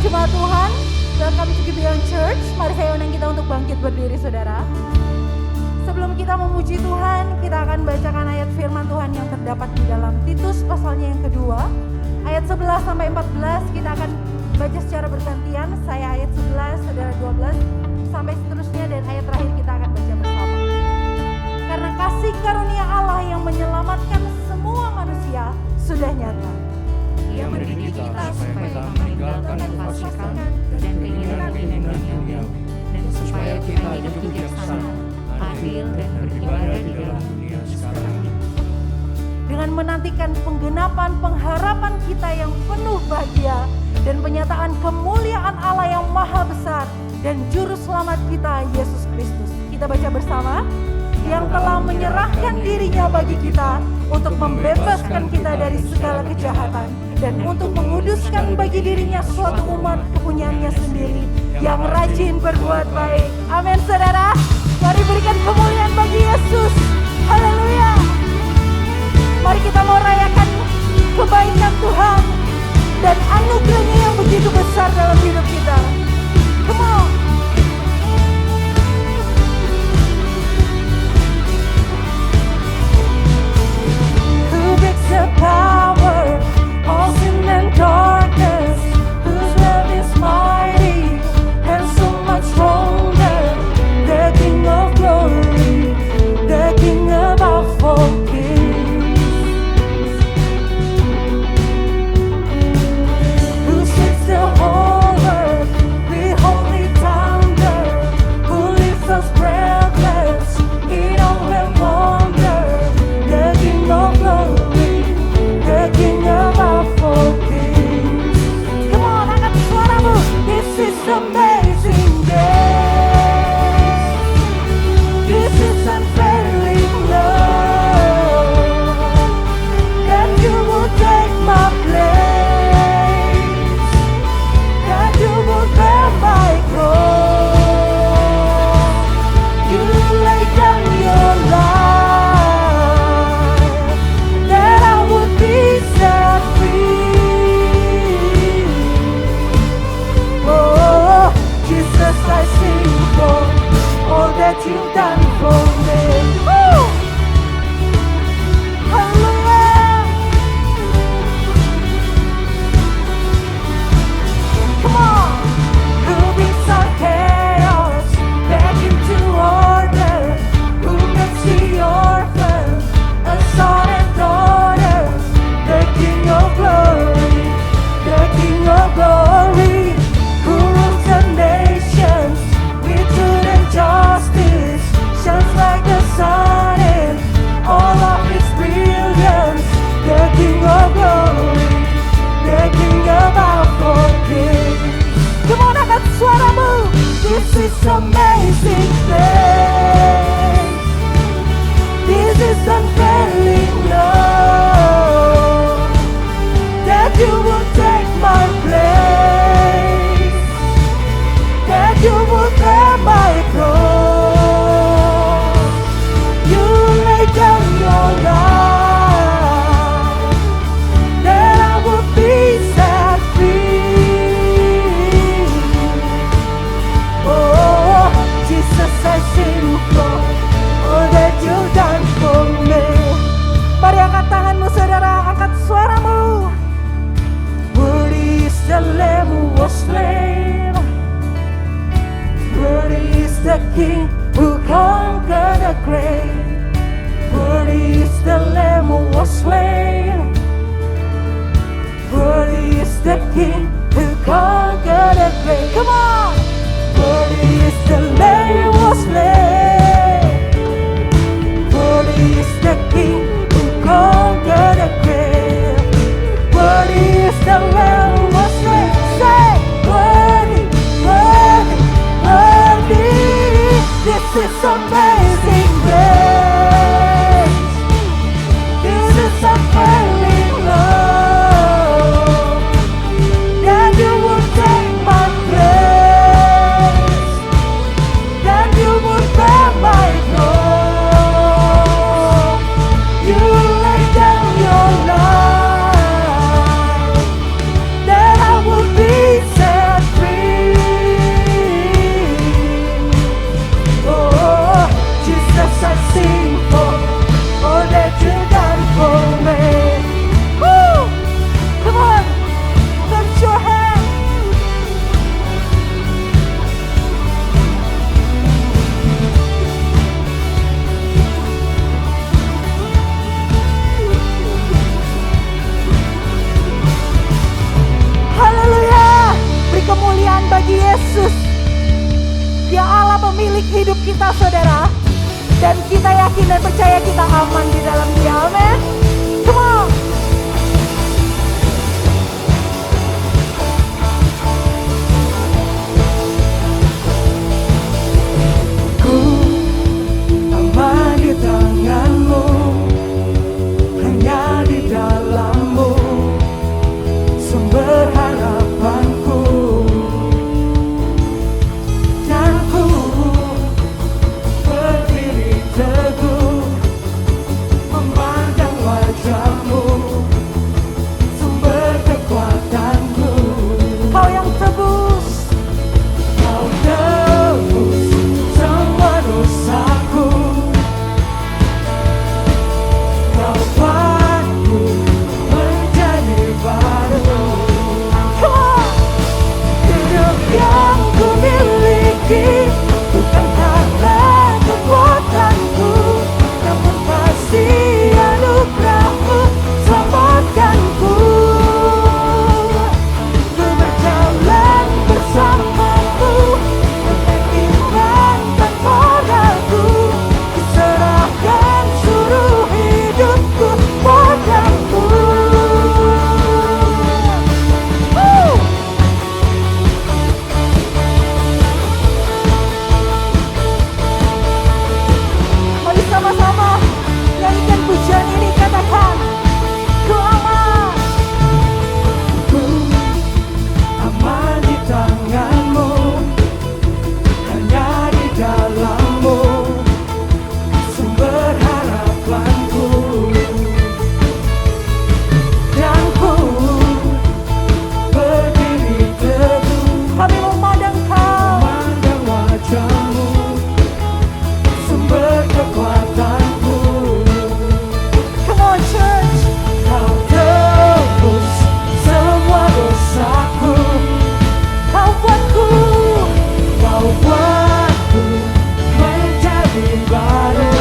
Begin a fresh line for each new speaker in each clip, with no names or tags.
Jemaat Tuhan, welcome to Beyond Church. Mari saya undang kita untuk bangkit berdiri, saudara. Sebelum kita memuji Tuhan, kita akan bacakan ayat firman Tuhan yang terdapat di dalam Titus pasalnya yang kedua. Ayat 11 sampai 14 kita akan baca secara bergantian. Saya ayat 11, saudara 12, sampai seterusnya, dan ayat terakhir kita akan baca bersama. Karena kasih karunia Allah yang menyelamatkan semua manusia sudah nyata.
Ia mendidik kita supaya kita meninggalkan kefasikan dan keinginan-keinginan dunia, dan supaya kita hidup bijaksana, adil, dan beribadah di dalam dunia sekarang ini.
Dengan menantikan penggenapan pengharapan kita yang penuh bahagia dan penyataan kemuliaan Allah yang maha besar dan juru selamat kita, Yesus Kristus. Kita baca bersama. Yang telah menyerahkan dirinya bagi kita untuk membebaskan kita dari segala kejahatan dan untuk menguduskan bagi dirinya suatu umat kepunyaannya sendiri yang rajin berbuat baik. Amin, saudara. Mari berikan kemuliaan bagi Yesus. Haleluya. Mari kita mau rayakan kebaikan Tuhan dan anugerahnya yang begitu besar dalam hidup kita. Come on. The power of sin and darkness, whose love is mighty and so much stronger. The King of glory, the King above all kings, who sits the whole earth with holy thunder, who leaves us breathless in awe and wonder. The King of glory, the King above all kings. Come on, angkat suaramu. This is amazing grace. This is unfailing love. That you would take my place. That you would bear my cross. You lay down your life. Set free. Oh, Jesus, I sing for all that you've done for me. Woo! Hallelujah. Come on. Who brings our chaos back into order? Who makes the orphan a son and daughter? The King of glory, the King of glory, who rules the nations with truth and justice, shines like the sun in all of its brilliance. The King of glory, the King above all kings. Come on, angkat suaramu. This is amazing grace. This is unfailing love. That you will take my place, that you will bear my cross. You lay down your life, that I will be set free. Oh, Jesus, I sing for all that you've done for me. Mari angkat tanganmu, saudara, angkat suaramu. Worthy is the Lamb who was slain. Worthy is the King who conquered the grave. Worthy is the Lamb who was slain. Worthy is the King who conquered the grave. Come on! Worthy is the Lamb who was slain. Worthy is the King who conquered the grave. Worthy is the Lamb who was slain. Say, worthy, worthy, worthy. This is amazing grace. This is unfailing love. That you will take my place. milik hidup kita saudara. Dan kita yakin dan percaya kita aman di dalam Dia. Amin. Come on.
Ku aman di tangan-Mu, hanya di dalam-Mu sumber harapanku. Dan ku berdiri teguh memandang wajah-Mu, sumber kekuatanku.
Kau yang tebus,
Kau tebus semua dosaku, Kau buatku menjadi baru.
come on.
Hidup yang ku miliki bukan karena kekuatanku, namun pasti anugerah-Mu selamatkanku. Ku berjalan bersama-Mu dengan iman tanpa ragu. Ku serahkan seluruh hidupku padamu.
Woo. Mari sama-sama nyanyikan pujian ini, katakan ku aman.
Ku aman di tangan-Mu, hanya di dalam-Mu sumber harapanku. Dan ku berdiri teguh
Kami memandang Kau.
memandang wajah-Mu, sumber kekuatanku.
Come on church.
Kau tebus semua dosaku,
Kau buatku,
Kau buatku menjadi baru.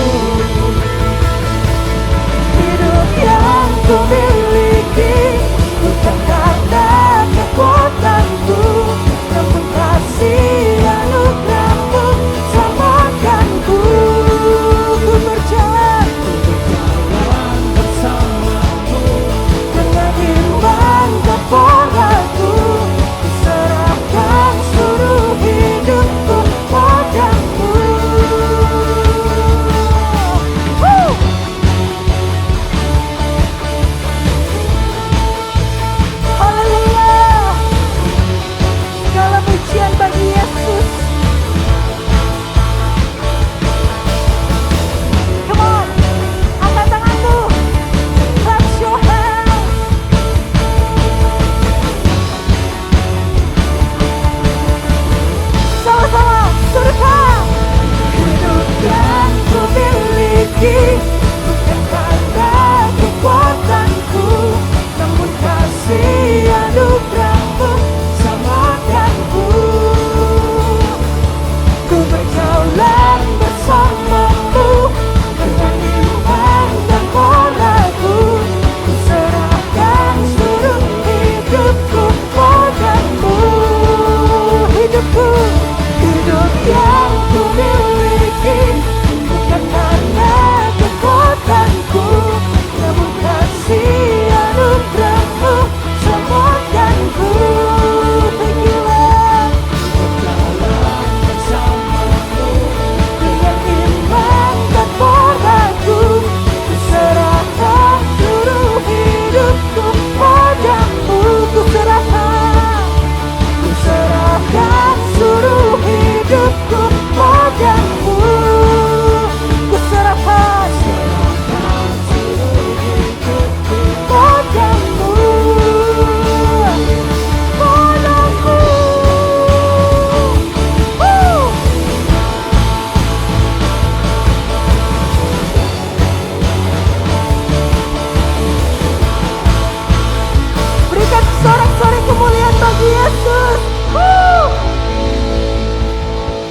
Hidup yang ku miliki bukan karena kekuatanku, namun kasih anugerah-Mu selamatkanku. Ku berjalan bersama-Mu dengan iman tanpa ragu. Ku serahkan seluruh hidupku padamu.
Woo. Haleluya. Segala pujian bagi Yesus. Come on, angkat tanganmu, clap your hands. Sama-sama, surga.
Hidup yang ku miliki bukan karena kekuatanku, namun kasih anugerah-Mu selamatkanku. Ku berjalan bersama-Mu dengan iman tanpa ragu. Ku serahkan seluruh hidupku padamu.
Hidupku,
Hidup yang ku miliki bukan karena kekuatanku, namun kasih anugerah-Mu selamatkanku.
thank you Lord.
Berjalan bersama-Mu dengan iman tanpa ragu. Ku serahkan seluruh hidupku padamu. Ku serahkan seluruh hidupku padamu.
Ku serahkan
Seluruh hidupku
padamu, padamu. Woo. Berikan sorak-sorai kemuliaan bagi Yesus. Woo.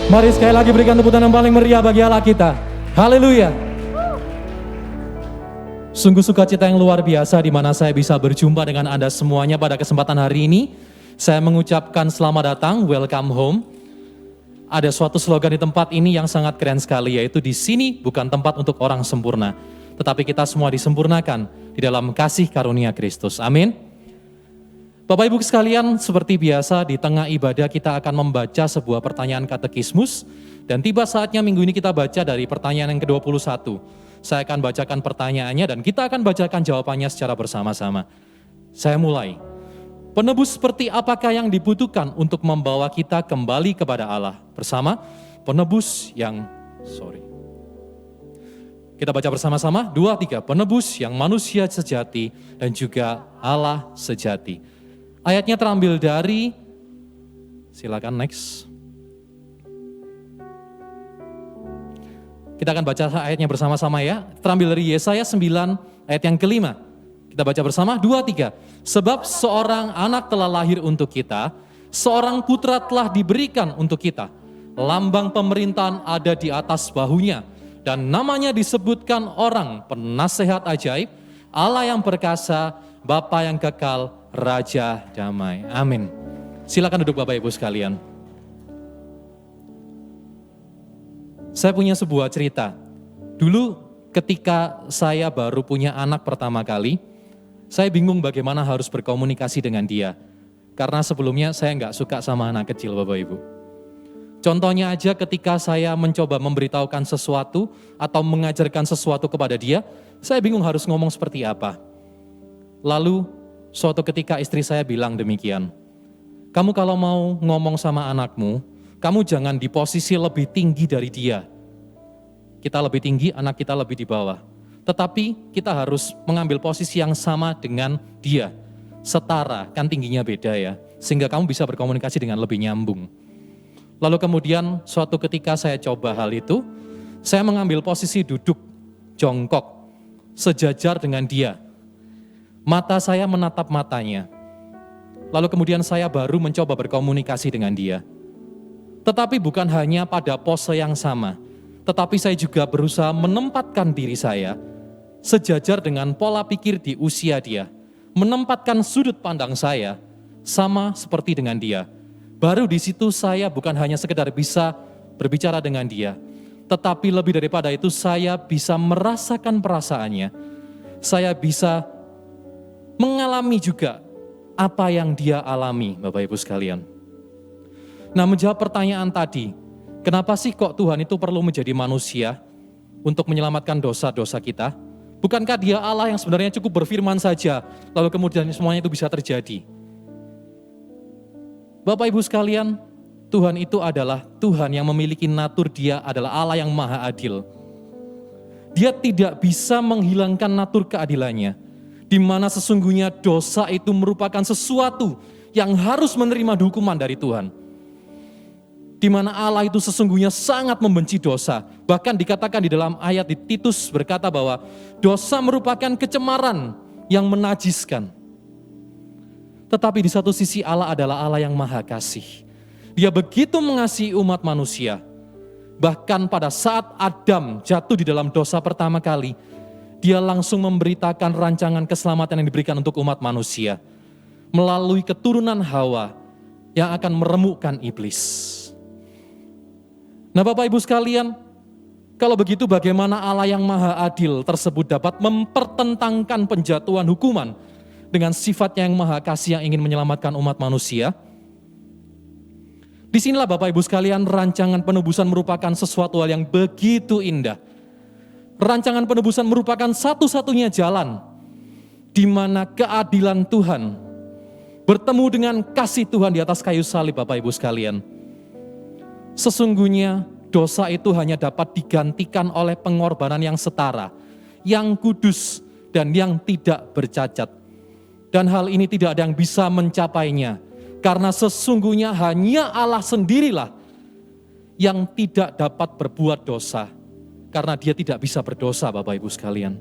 Mari sekali lagi berikan tepuk tangan yang paling meriah bagi Allah kita. Haleluya. Sungguh sukacita yang luar biasa di mana saya bisa berjumpa dengan Anda semuanya pada kesempatan hari ini. Saya mengucapkan selamat datang, welcome home. Ada suatu slogan di tempat ini yang sangat keren sekali, yaitu di sini bukan tempat untuk orang sempurna, tetapi kita semua disempurnakan di dalam kasih karunia Kristus. Amin. Bapak Ibu sekalian, seperti biasa di tengah ibadah kita akan membaca sebuah pertanyaan katekismus, dan tiba saatnya minggu ini kita baca dari pertanyaan yang ke-21. Saya akan bacakan pertanyaannya dan kita akan bacakan jawabannya secara bersama-sama. Saya mulai. Penebus seperti apakah yang dibutuhkan untuk membawa kita kembali kepada Allah? Bersama, penebus yang, kita baca bersama-sama, 2, 3. Penebus yang manusia sejati dan juga Allah sejati. Ayatnya terambil dari, silakan next. Kita akan baca ayatnya bersama-sama ya. Terambil dari Yesaya 9 ayat yang ke-5. Kita baca bersama, 2, 3. Sebab seorang anak telah lahir untuk kita, seorang putra telah diberikan untuk kita. Lambang pemerintahan ada di atas bahunya, dan namanya disebutkan orang penasehat ajaib, Allah yang perkasa, Bapa yang kekal, Raja damai. Amin. Silakan duduk Bapak Ibu sekalian. Saya punya sebuah cerita. Dulu ketika saya baru punya anak pertama kali, saya bingung bagaimana harus berkomunikasi dengan dia. Karena sebelumnya saya nggak suka sama anak kecil Bapak Ibu. Contohnya aja ketika saya mencoba memberitahukan sesuatu atau mengajarkan sesuatu kepada dia, saya bingung harus ngomong seperti apa. Lalu suatu ketika istri saya bilang demikian, kamu kalau mau ngomong sama anakmu, kamu jangan di posisi lebih tinggi dari dia. Kita lebih tinggi, anak kita lebih di bawah. Tetapi kita harus mengambil posisi yang sama dengan dia. Setara, kan tingginya beda ya. Sehingga kamu bisa berkomunikasi dengan lebih nyambung. Lalu kemudian suatu ketika saya coba hal itu, saya mengambil posisi duduk, jongkok, sejajar dengan dia. Mata saya menatap matanya. Lalu kemudian saya baru mencoba berkomunikasi dengan dia. Tetapi bukan hanya pada pose yang sama, tetapi saya juga berusaha menempatkan diri saya sejajar dengan pola pikir di usia dia, menempatkan sudut pandang saya sama seperti dengan dia. Baru di situ saya bukan hanya sekedar bisa berbicara dengan dia, tetapi lebih daripada itu saya bisa merasakan perasaannya. Saya bisa mengalami juga apa yang dia alami, Bapak Ibu sekalian. Nah, menjawab pertanyaan tadi, kenapa sih kok Tuhan itu perlu menjadi manusia untuk menyelamatkan dosa-dosa kita? Bukankah dia Allah yang sebenarnya cukup berfirman saja, lalu kemudian semuanya itu bisa terjadi? Bapak Ibu sekalian, Tuhan itu adalah Tuhan yang memiliki natur, dia adalah Allah yang maha adil. Dia tidak bisa menghilangkan natur keadilannya, di mana sesungguhnya dosa itu merupakan sesuatu yang harus menerima hukuman dari Tuhan. Di mana Allah itu sesungguhnya sangat membenci dosa. Bahkan dikatakan di dalam ayat di Titus berkata bahwa dosa merupakan kecemaran yang menajiskan. Tetapi di satu sisi Allah adalah Allah yang maha kasih. Dia begitu mengasihi umat manusia. Bahkan pada saat Adam jatuh di dalam dosa pertama kali, dia langsung memberitakan rancangan keselamatan yang diberikan untuk umat manusia. Melalui keturunan Hawa yang akan meremukkan iblis. Nah Bapak Ibu sekalian, kalau begitu bagaimana Allah yang maha adil tersebut dapat mempertentangkan penjatuhan hukuman dengan sifatnya yang maha kasih yang ingin menyelamatkan umat manusia? Disinilah Bapak Ibu sekalian rancangan penebusan merupakan sesuatu hal yang begitu indah. Rancangan penebusan merupakan satu-satunya jalan di mana keadilan Tuhan bertemu dengan kasih Tuhan di atas kayu salib Bapak Ibu sekalian. Sesungguhnya dosa itu hanya dapat digantikan oleh pengorbanan yang setara, yang kudus dan yang tidak bercacat. Dan hal ini tidak ada yang bisa mencapainya, karena sesungguhnya hanya Allah sendirilah yang tidak dapat berbuat dosa, karena dia tidak bisa berdosa Bapak Ibu sekalian.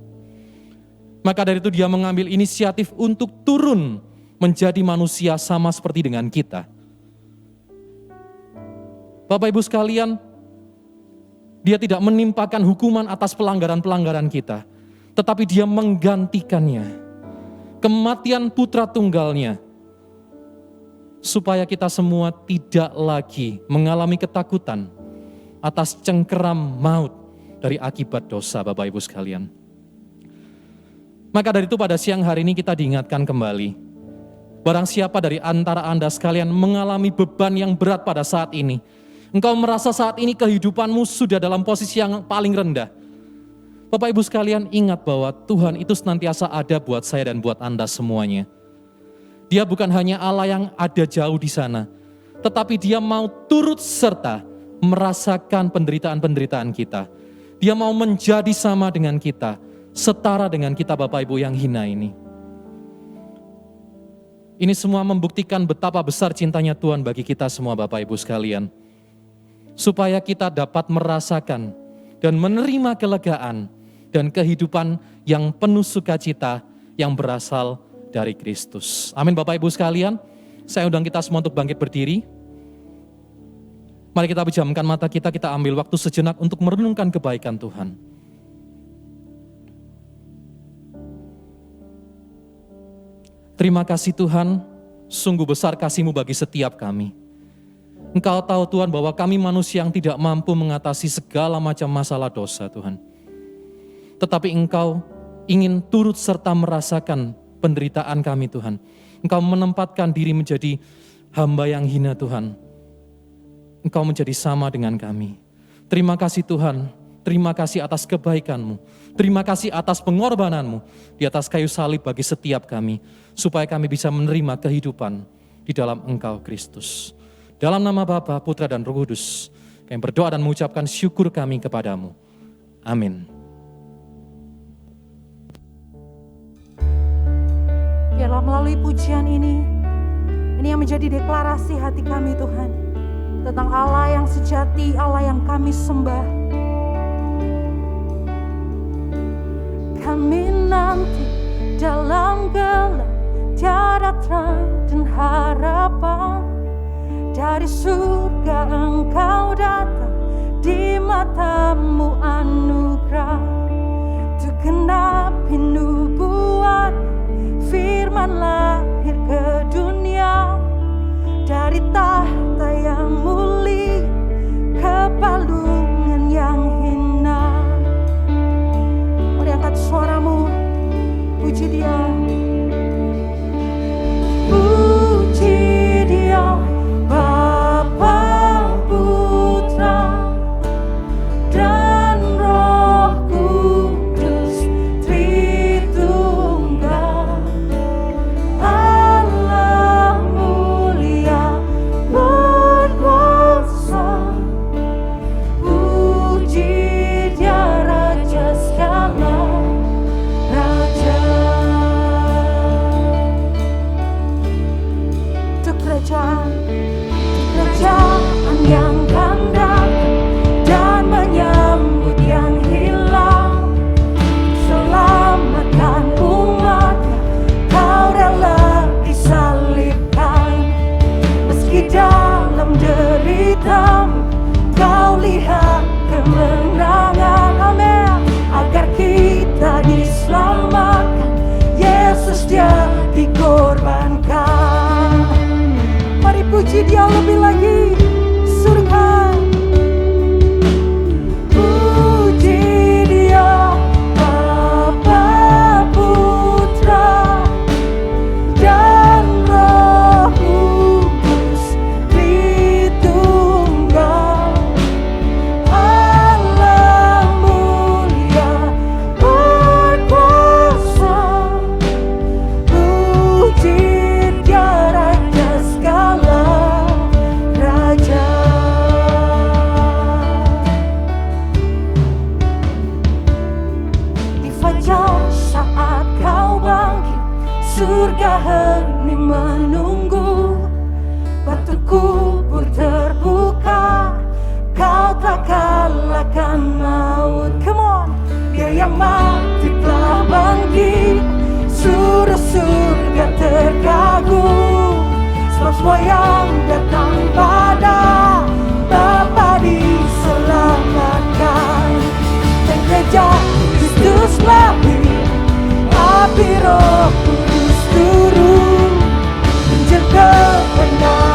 Maka dari itu dia mengambil inisiatif untuk turun menjadi manusia sama seperti dengan kita. Bapak Ibu sekalian, dia tidak menimpakan hukuman atas pelanggaran-pelanggaran kita, tetapi dia menggantikannya. Kematian putra tunggalnya supaya kita semua tidak lagi mengalami ketakutan atas cengkeram maut dari akibat dosa, Bapak Ibu sekalian. Maka dari itu pada siang hari ini kita diingatkan kembali, barang siapa dari antara Anda sekalian mengalami beban yang berat pada saat ini, engkau merasa saat ini kehidupanmu sudah dalam posisi yang paling rendah, Bapak Ibu sekalian, ingat bahwa Tuhan itu senantiasa ada buat saya dan buat Anda semuanya. Dia bukan hanya Allah yang ada jauh di sana, tetapi Dia mau turut serta merasakan penderitaan-penderitaan kita. Dia mau menjadi sama dengan kita, setara dengan kita Bapak Ibu yang hina ini. Ini semua membuktikan betapa besar cintanya Tuhan bagi kita semua Bapak Ibu sekalian. Supaya kita dapat merasakan dan menerima kelegaan dan kehidupan yang penuh sukacita yang berasal dari Kristus. Amin Bapak Ibu sekalian, saya undang kita semua untuk bangkit berdiri. Mari kita pejamkan mata kita ambil waktu sejenak untuk merenungkan kebaikan Tuhan. Terima kasih Tuhan, sungguh besar kasih-Mu bagi setiap kami. Engkau tahu Tuhan bahwa kami manusia yang tidak mampu mengatasi segala macam masalah dosa Tuhan. Tetapi Engkau ingin turut serta merasakan penderitaan kami Tuhan. Engkau menempatkan diri menjadi hamba yang hina Tuhan. Engkau menjadi sama dengan kami. Terima kasih Tuhan, terima kasih atas kebaikan-Mu. Terima kasih atas pengorbanan-Mu di atas kayu salib bagi setiap kami. Supaya kami bisa menerima kehidupan di dalam Engkau Kristus. Dalam nama Bapa, Putra dan Roh Kudus, kami berdoa dan mengucapkan syukur kami kepadamu. Amin.
Biarlah melalui pujian ini yang menjadi deklarasi hati kami Tuhan, tentang Allah yang sejati, Allah yang kami sembah. Kami nanti dalam gelap, tiada terang dan harapan. Dari surga Engkau datang, di mata-Mu anugerah. Untuk genapi nubuat, firman lahir ke dunia. Dari tahta yang mulia ke palungan yang hina. Mari angkat suaramu, puji Dia. Puji Dia, Bapa, Putra, dan Roh Kudus, Tritunggal. Allah mulia berkuasa, puji Dia Raja segala raja. Untuk kerajaan yang kan datang dan menyambut yang hilang, selamatkan umat-Nya, Kau rela disalibkan. Meski dalam derita, Kau lihat kemenangan. Amin. Agar kita diselamatkan, Yesus Dia dikorbankan. Mari puji Dia lebih lagi. Surga, puji Dia, Bapa, Putra, dan Roh Kudus, Tritunggal. Allah mulia berkuasa, puji Dia Raja segala raja. Di fajar saat Kau bangkit, surga hening menunggu. Batu kubur terbuka, Kau tak kalahkan maut. Come on, Dia yang mati telah bangkit, suruh surga terkagum. Sebab semua yang datang pada Bapa diselamatkan. Dan gereja Kristus lahir, api Roh Kudus turun, Injil kebenaran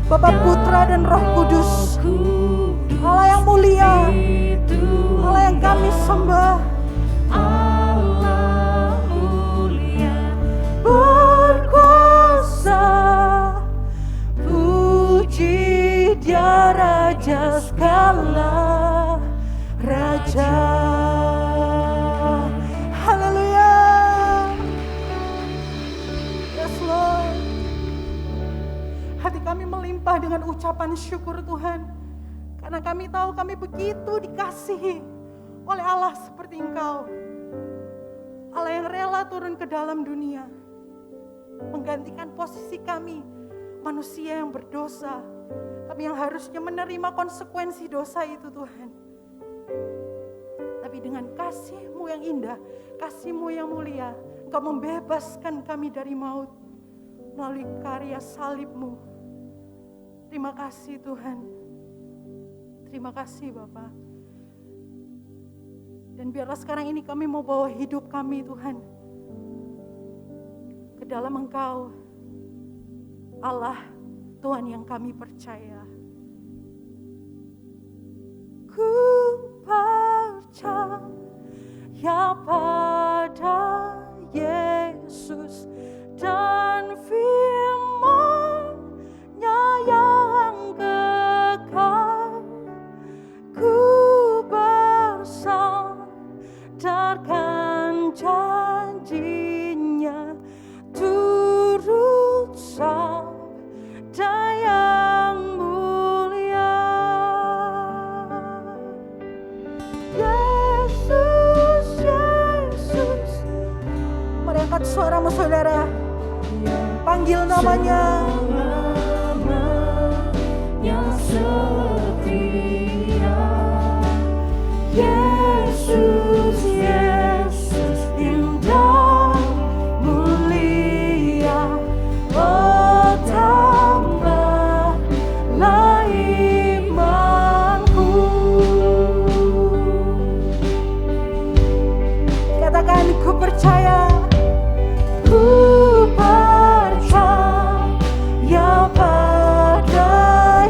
Bapa, Putra dan Roh Kudus, Allah yang mulia, Allah yang kami sembah.
Allah mulia, berkuasa, puji Dia Raja segala raja.
Haleluya. Yes Lord. Hati kami melimpah dengan ucapan syukur Tuhan, karena kami tahu kami begitu dikasihi oleh Allah seperti Engkau. Allah yang rela turun ke dalam dunia, menggantikan posisi kami, manusia yang berdosa. Kami yang harusnya menerima konsekuensi dosa itu Tuhan. Tapi dengan kasih-Mu yang indah, kasih-Mu yang mulia, Engkau membebaskan kami dari maut melalui karya salib-Mu. Terima kasih Tuhan. Terima kasih Bapa. Dan biarlah sekarang ini kami mau bawa hidup kami Tuhan ke dalam Engkau, Allah Tuhan yang kami percaya. Ku percaya pada Yesus dan firman-Nya yang kekal. Ku bersandarkan janji-Nya, turut sabda yang mulia. Yesus, Yesus. Mari angkat suaramu saudara, panggil namanya.
yang setia. Yesus, Yesus indah mulia, oh tambahlah imanku.
Katakan, ku percaya.
Ku percaya pada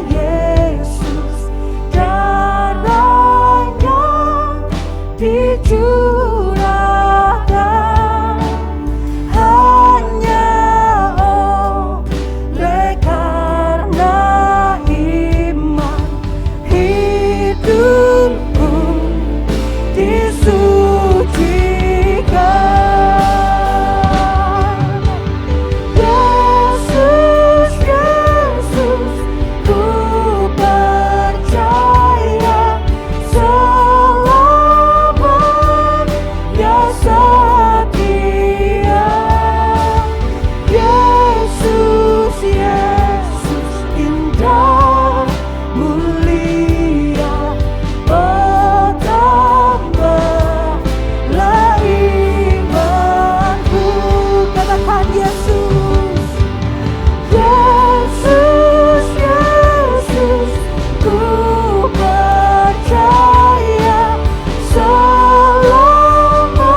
Yesus, darah-Nya dicurahkan hanya oleh karena iman, hidupku disucikan. Yesus, Yesus, ku percaya selamanya setia. Yesus, Yesus indah mulia, oh tambahlah imanku.
Katakan, Yesus.
Yesus, Yesus, ku percaya selamanya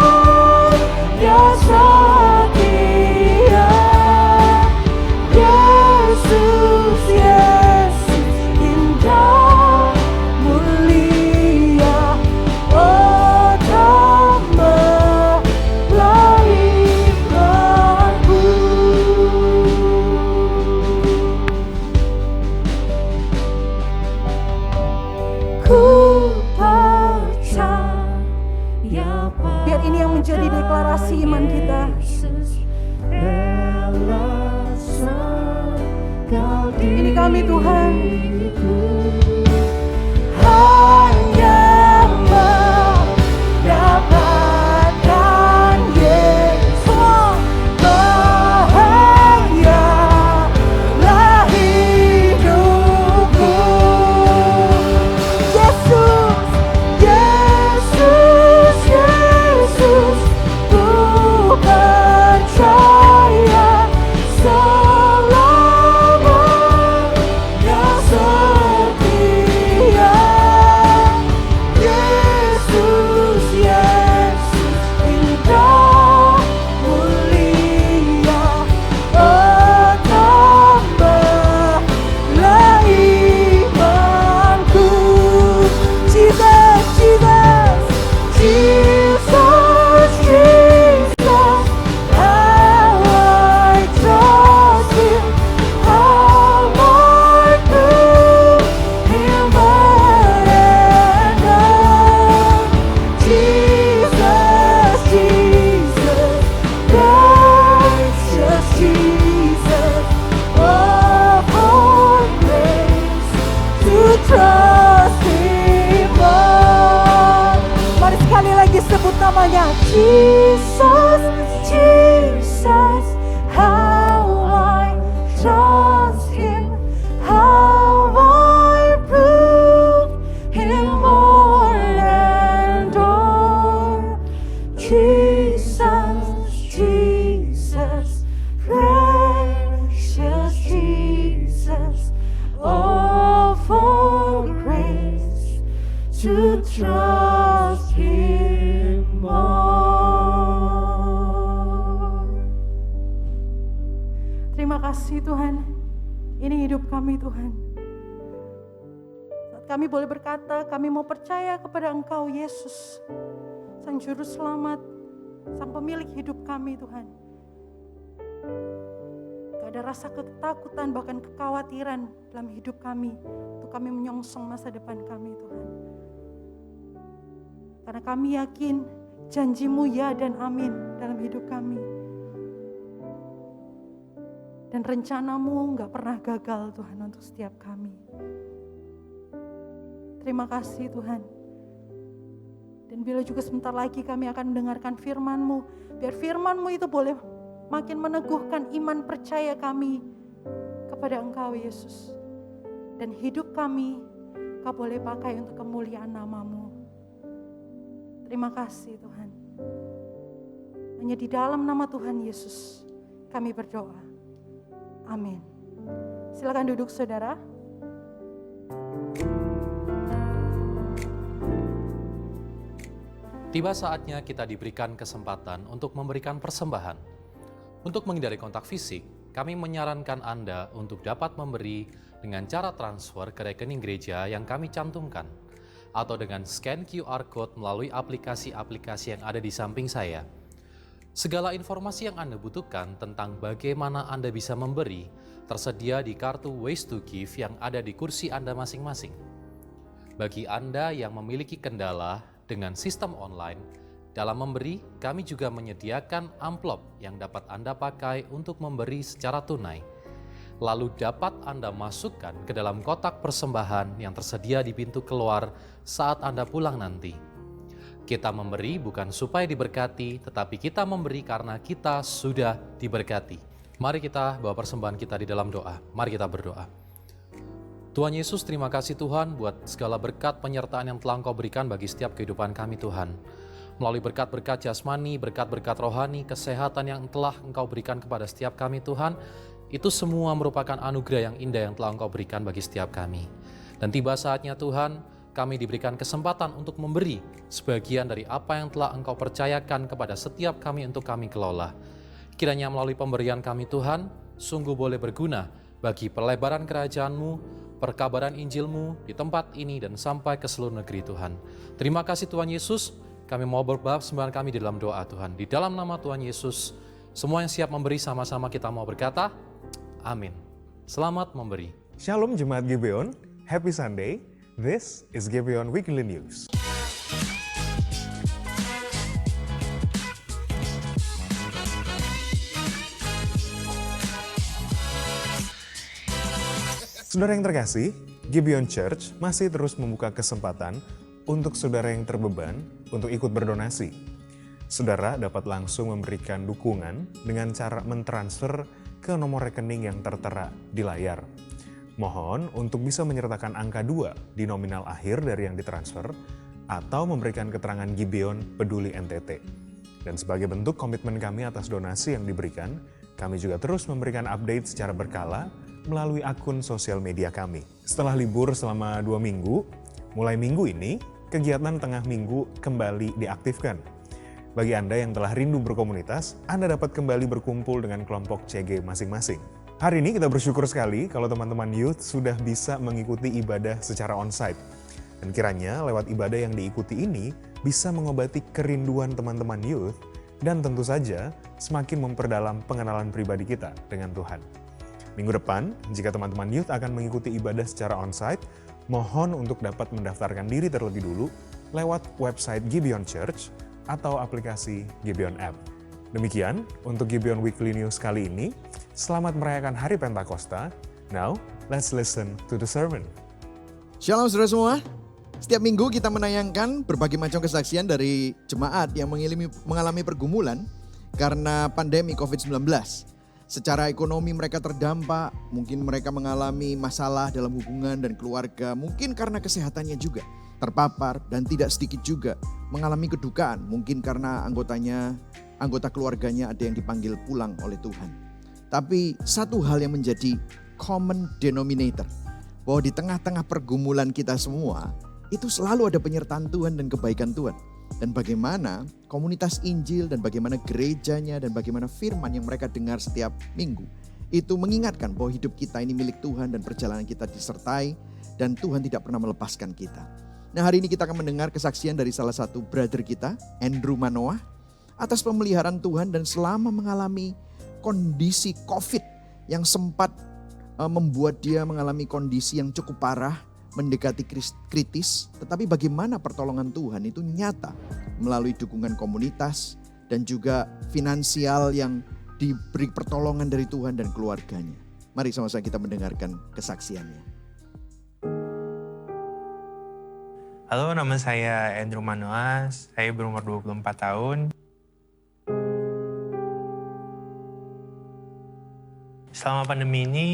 setia. Yesus, Yesus indah mulia, oh tambahlah imanku. Ku percaya pada
Biar ini yang menjadi deklarasi iman kita.
Yesus, rela segala
Ini kami Tuhan.
diriku, hanya mendapatkan Yesus, bahagialah hidupku. Yesus, Yesus, Yesus, ku percaya selamanya setia.
namanya Jesus, Jesus. How I trust Him, how I prove Him more and more. Jesus, Jesus, precious Jesus. Oh, for grace to trust Him more. Terima kasih Tuhan, ini hidup kami Tuhan. Saat kami boleh berkata, kami mau percaya kepada Engkau Yesus, Sang Juru Selamat, Sang Pemilik hidup kami Tuhan. Gak ada rasa ketakutan bahkan kekhawatiran dalam hidup kami untuk kami menyongsong masa depan kami Tuhan. Karena kami yakin janji-Mu ya dan amin dalam hidup kami. Dan rencana-Mu gak pernah gagal Tuhan untuk setiap kami. Terima kasih Tuhan. Dan bila juga sebentar lagi kami akan mendengarkan firman-Mu, biar firman-Mu itu boleh makin meneguhkan iman percaya kami kepada Engkau Yesus. Dan hidup kami Kau boleh pakai untuk kemuliaan nama-Mu. Terima kasih Tuhan. Hanya di dalam nama Tuhan Yesus kami berdoa. Amin. Silakan duduk saudara.
Tiba saatnya kita diberikan kesempatan untuk memberikan persembahan. Untuk menghindari kontak fisik, kami menyarankan Anda untuk dapat memberi dengan cara transfer ke rekening gereja yang kami cantumkan, atau dengan scan QR Code melalui aplikasi-aplikasi yang ada di samping saya. Segala informasi yang Anda butuhkan tentang bagaimana Anda bisa memberi tersedia di kartu Ways to Give yang ada di kursi Anda masing-masing. Bagi Anda yang memiliki kendala dengan sistem online, dalam memberi, kami juga menyediakan amplop yang dapat Anda pakai untuk memberi secara tunai. Lalu dapat Anda masukkan ke dalam kotak persembahan yang tersedia di pintu keluar saat Anda pulang nanti. Kita memberi bukan supaya diberkati, tetapi kita memberi karena kita sudah diberkati. Mari kita bawa persembahan kita di dalam doa. Mari kita berdoa. Tuhan Yesus, terima kasih Tuhan buat segala berkat penyertaan yang telah Engkau berikan bagi setiap kehidupan kami Tuhan. Melalui berkat-berkat jasmani, berkat-berkat rohani, kesehatan yang telah Engkau berikan kepada setiap kami Tuhan, itu semua merupakan anugerah yang indah yang telah Engkau berikan bagi setiap kami. Dan tiba saatnya Tuhan, kami diberikan kesempatan untuk memberi sebagian dari apa yang telah Engkau percayakan kepada setiap kami untuk kami kelola. Kiranya melalui pemberian kami Tuhan, sungguh boleh berguna bagi pelebaran kerajaan-Mu, perkabaran Injil-Mu di tempat ini dan sampai ke seluruh negeri Tuhan. Terima kasih Tuhan Yesus, kami mau berbalas sembahan kami di dalam doa Tuhan. Di dalam nama Tuhan Yesus, semua yang siap memberi sama-sama kita mau berkata, amin. Selamat memberi.
Shalom Jemaat Gibeon, Happy Sunday. This is Gibeon Weekly News. Saudara yang terkasih, Gibeon Church masih terus membuka kesempatan untuk saudara yang terbeban untuk ikut berdonasi. Saudara dapat langsung memberikan dukungan dengan cara mentransfer ke nomor rekening yang tertera di layar. Mohon untuk bisa menyertakan angka 2 di nominal akhir dari yang ditransfer atau memberikan keterangan Gibeon Peduli NTT. Dan sebagai bentuk komitmen kami atas donasi yang diberikan, kami juga terus memberikan update secara berkala melalui akun sosial media kami. Setelah libur selama 2 minggu, mulai minggu ini, kegiatan tengah minggu kembali diaktifkan. Bagi Anda yang telah rindu berkomunitas, Anda dapat kembali berkumpul dengan kelompok CG masing-masing. Hari ini kita bersyukur sekali kalau teman-teman youth sudah bisa mengikuti ibadah secara onsite. Dan kiranya lewat ibadah yang diikuti ini bisa mengobati kerinduan teman-teman youth dan tentu saja semakin memperdalam pengenalan pribadi kita dengan Tuhan. Minggu depan, jika teman-teman youth akan mengikuti ibadah secara onsite, mohon untuk dapat mendaftarkan diri terlebih dulu lewat website Gibeon Church atau aplikasi Gibeon App. Demikian untuk Gibeon Weekly News kali ini. Selamat merayakan Hari Pentakosta. Now, let's listen to the sermon.
Shalom saudara semua. Setiap minggu kita menayangkan berbagai macam kesaksian dari jemaat yang mengalami pergumulan karena pandemi COVID-19. Secara ekonomi mereka terdampak, mungkin mereka mengalami masalah dalam hubungan dan keluarga, mungkin karena kesehatannya juga terpapar, dan tidak sedikit juga mengalami kedukaan, mungkin karena anggota keluarganya ada yang dipanggil pulang oleh Tuhan. Tapi satu hal yang menjadi common denominator, bahwa di tengah-tengah pergumulan kita semua, itu selalu ada penyertaan Tuhan dan kebaikan Tuhan. Dan bagaimana komunitas Injil dan bagaimana gerejanya dan bagaimana firman yang mereka dengar setiap minggu, itu mengingatkan bahwa hidup kita ini milik Tuhan dan perjalanan kita disertai dan Tuhan tidak pernah melepaskan kita. Nah, hari ini kita akan mendengar kesaksian dari salah satu brother kita, Andrew Manoah, atas pemeliharaan Tuhan dan selama mengalami kondisi COVID yang sempat membuat dia mengalami kondisi yang cukup parah, mendekati kritis, tetapi bagaimana pertolongan Tuhan itu nyata melalui dukungan komunitas dan juga finansial yang diberi pertolongan dari Tuhan dan keluarganya. Mari sama-sama kita mendengarkan kesaksiannya.
Halo, nama saya Andrew Manoah, saya berumur 24 tahun. Selama pandemi ini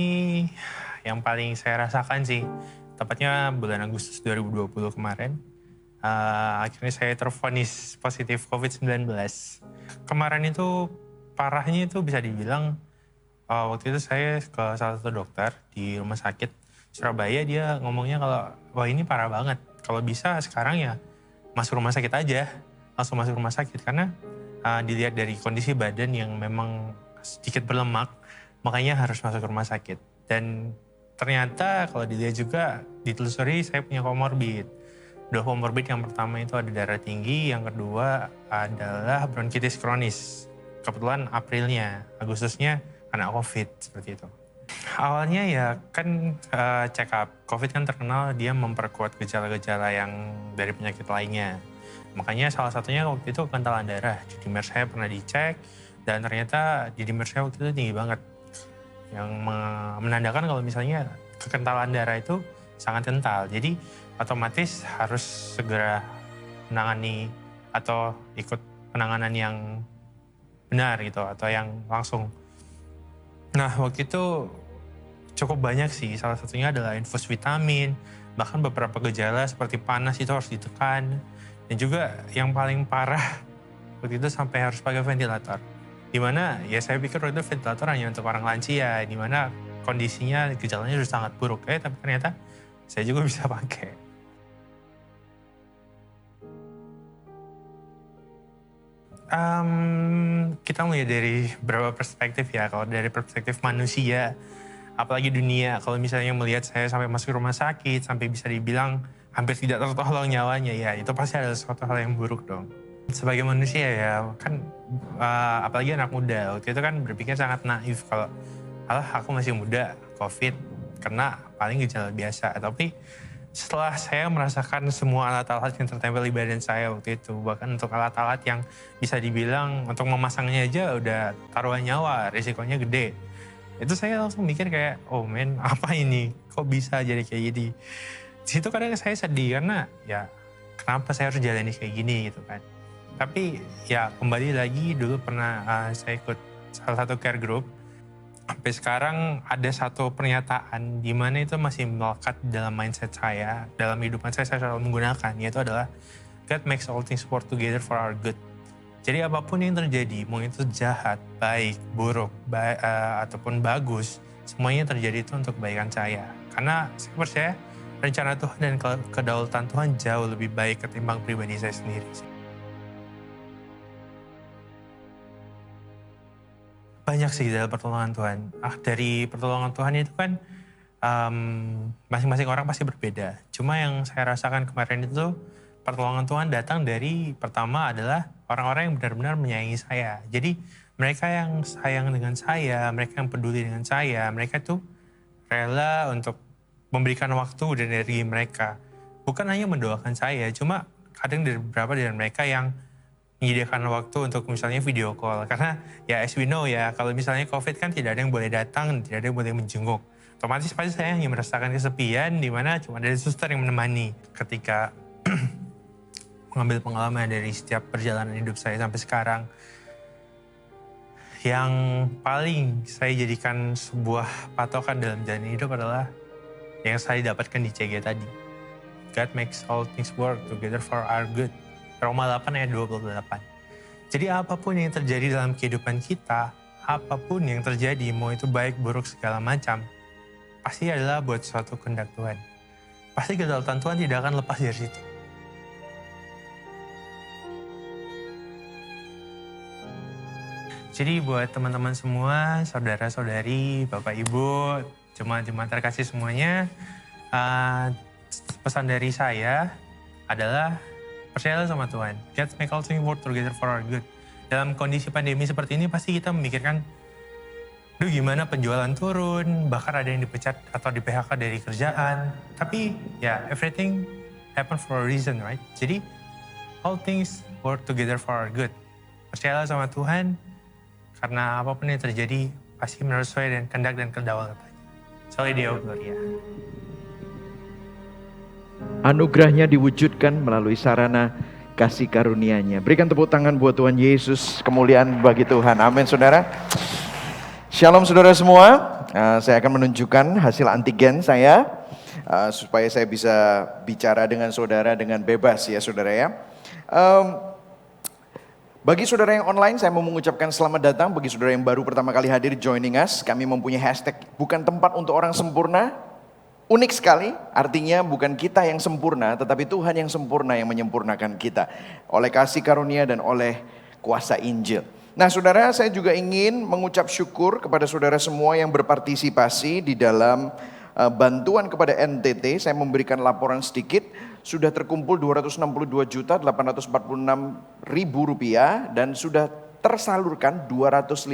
yang paling saya rasakan sih, tepatnya bulan Agustus 2020 kemarin, akhirnya saya tervonis positif COVID-19. Kemarin itu parahnya itu bisa dibilang, waktu itu saya ke salah satu dokter di rumah sakit Surabaya, dia ngomongnya kalau wah ini parah banget, kalau bisa sekarang ya masuk rumah sakit aja, langsung masuk rumah sakit. Karena dilihat dari kondisi badan yang memang sedikit berlemak, makanya harus masuk rumah sakit. Dan ternyata kalau dilihat juga ditelusuri saya punya komorbid. Dua komorbid, yang pertama itu ada darah tinggi, yang kedua adalah bronkitis kronis. Kebetulan Aprilnya, Agustusnya kena COVID seperti itu. Awalnya ya kan check up. COVID kan terkenal dia memperkuat gejala-gejala yang dari penyakit lainnya. Makanya salah satunya waktu itu kekentalan darah. Di dimer saya pernah dicek dan ternyata di dimer saya waktu itu tinggi banget. Yang menandakan kalau misalnya kekentalan darah itu sangat kental. Jadi otomatis harus segera menangani atau ikut penanganan yang benar gitu, atau yang langsung. Nah, waktu itu cukup banyak sih, salah satunya adalah infus vitamin, bahkan beberapa gejala seperti panas itu harus ditekan. Dan juga yang paling parah waktu itu sampai harus pakai ventilator. Dimana ya saya pikir waktu itu ventilator hanya untuk orang lansia, dimana kondisinya gejalanya sudah sangat buruk. Tapi ternyata saya juga bisa pakai. Kita melihat dari beberapa perspektif ya. Kalau dari perspektif manusia, apalagi dunia, kalau misalnya melihat saya sampai masuk rumah sakit, sampai bisa dibilang hampir tidak tertolong nyawanya, ya itu pasti ada suatu hal yang buruk dong. Sebagai manusia ya kan, apalagi anak muda, waktu itu kan berpikir sangat naif kalau alah aku masih muda, COVID, kena paling gejala biasa. Tapi setelah saya merasakan semua alat-alat yang tertempel di badan saya waktu itu, bahkan untuk alat-alat yang bisa dibilang untuk memasangnya aja udah taruhan nyawa, risikonya gede. Itu saya langsung mikir kayak, oh men, apa ini? Kok bisa jadi kayak gini? Di situ kadang saya sedih karena ya kenapa saya harus jalani kayak gini gitu kan. Tapi ya kembali lagi, dulu pernah saya ikut salah satu care group. Sampai sekarang ada satu pernyataan di mana itu masih melekat dalam mindset saya, dalam hidupan saya selalu menggunakan, yaitu adalah God makes all things work together for our good. Jadi apapun yang terjadi, mau itu jahat, baik, buruk, ataupun bagus, semuanya terjadi itu untuk kebaikan saya. Karena saya percaya rencana Tuhan dan kedaulatan Tuhan jauh lebih baik ketimbang pribadi saya sendiri. Banyak sih dalam pertolongan Tuhan. Dari pertolongan Tuhan itu kan masing-masing orang pasti berbeda. Cuma yang saya rasakan kemarin itu, pertolongan Tuhan datang dari, pertama adalah orang-orang yang benar-benar menyayangi saya. Jadi mereka yang sayang dengan saya, mereka yang peduli dengan saya, mereka tuh rela untuk memberikan waktu dan energi mereka. Bukan hanya mendoakan saya, cuma kadang dari beberapa dari mereka yang menyediakan waktu untuk misalnya video call. Karena ya as we know ya, kalau misalnya COVID kan tidak ada yang boleh datang, tidak ada yang boleh menjenguk. otomatis pasti saya hanya merasakan kesepian di mana cuma ada suster yang menemani ketika mengambil pengalaman dari setiap perjalanan hidup saya sampai sekarang. Yang paling saya jadikan sebuah patokan dalam jalan hidup adalah yang saya dapatkan di CG tadi. God makes all things work together for our good. Roma 8 ayat 28. Jadi apapun yang terjadi dalam kehidupan kita, apapun yang terjadi, mau itu baik, buruk, segala macam, pasti adalah buat suatu kehendak Tuhan. Pasti kedaulatan Tuhan tidak akan lepas dari situ. Jadi buat teman-teman semua, saudara-saudari, Bapak Ibu, jemaat-jemaat terkasih semuanya, pesan dari saya adalah percayalah sama Tuhan. God make all things work together for our good. Dalam kondisi pandemi seperti ini pasti kita memikirkan, duh gimana penjualan turun, bahkan ada yang dipecat atau di PHK dari kerjaan. Tapi ya everything happen for a reason, right? Jadi all things work together for our good. Percayalah sama Tuhan, karena apapun yang terjadi pasti menurut sesuai dengan kehendak dan kedaulatan. Soli Deo Gloria.
Anugerahnya diwujudkan melalui sarana kasih karunia-Nya. Berikan tepuk tangan buat Tuhan Yesus, kemuliaan bagi Tuhan. Amin saudara. Shalom saudara semua. Saya akan menunjukkan hasil antigen saya supaya saya bisa bicara dengan saudara dengan bebas ya saudara ya. Bagi saudara yang online, saya mau mengucapkan selamat datang. Bagi saudara yang baru pertama kali hadir joining us, kami mempunyai hashtag bukan tempat untuk orang sempurna. Unik sekali, artinya bukan kita yang sempurna, tetapi Tuhan yang sempurna yang menyempurnakan kita. Oleh kasih karunia dan oleh kuasa Injil. Nah saudara, saya juga ingin mengucap syukur kepada saudara semua yang berpartisipasi di dalam bantuan kepada NTT. Saya memberikan laporan sedikit. Sudah terkumpul Rp262.846.000 dan sudah tersalurkan 250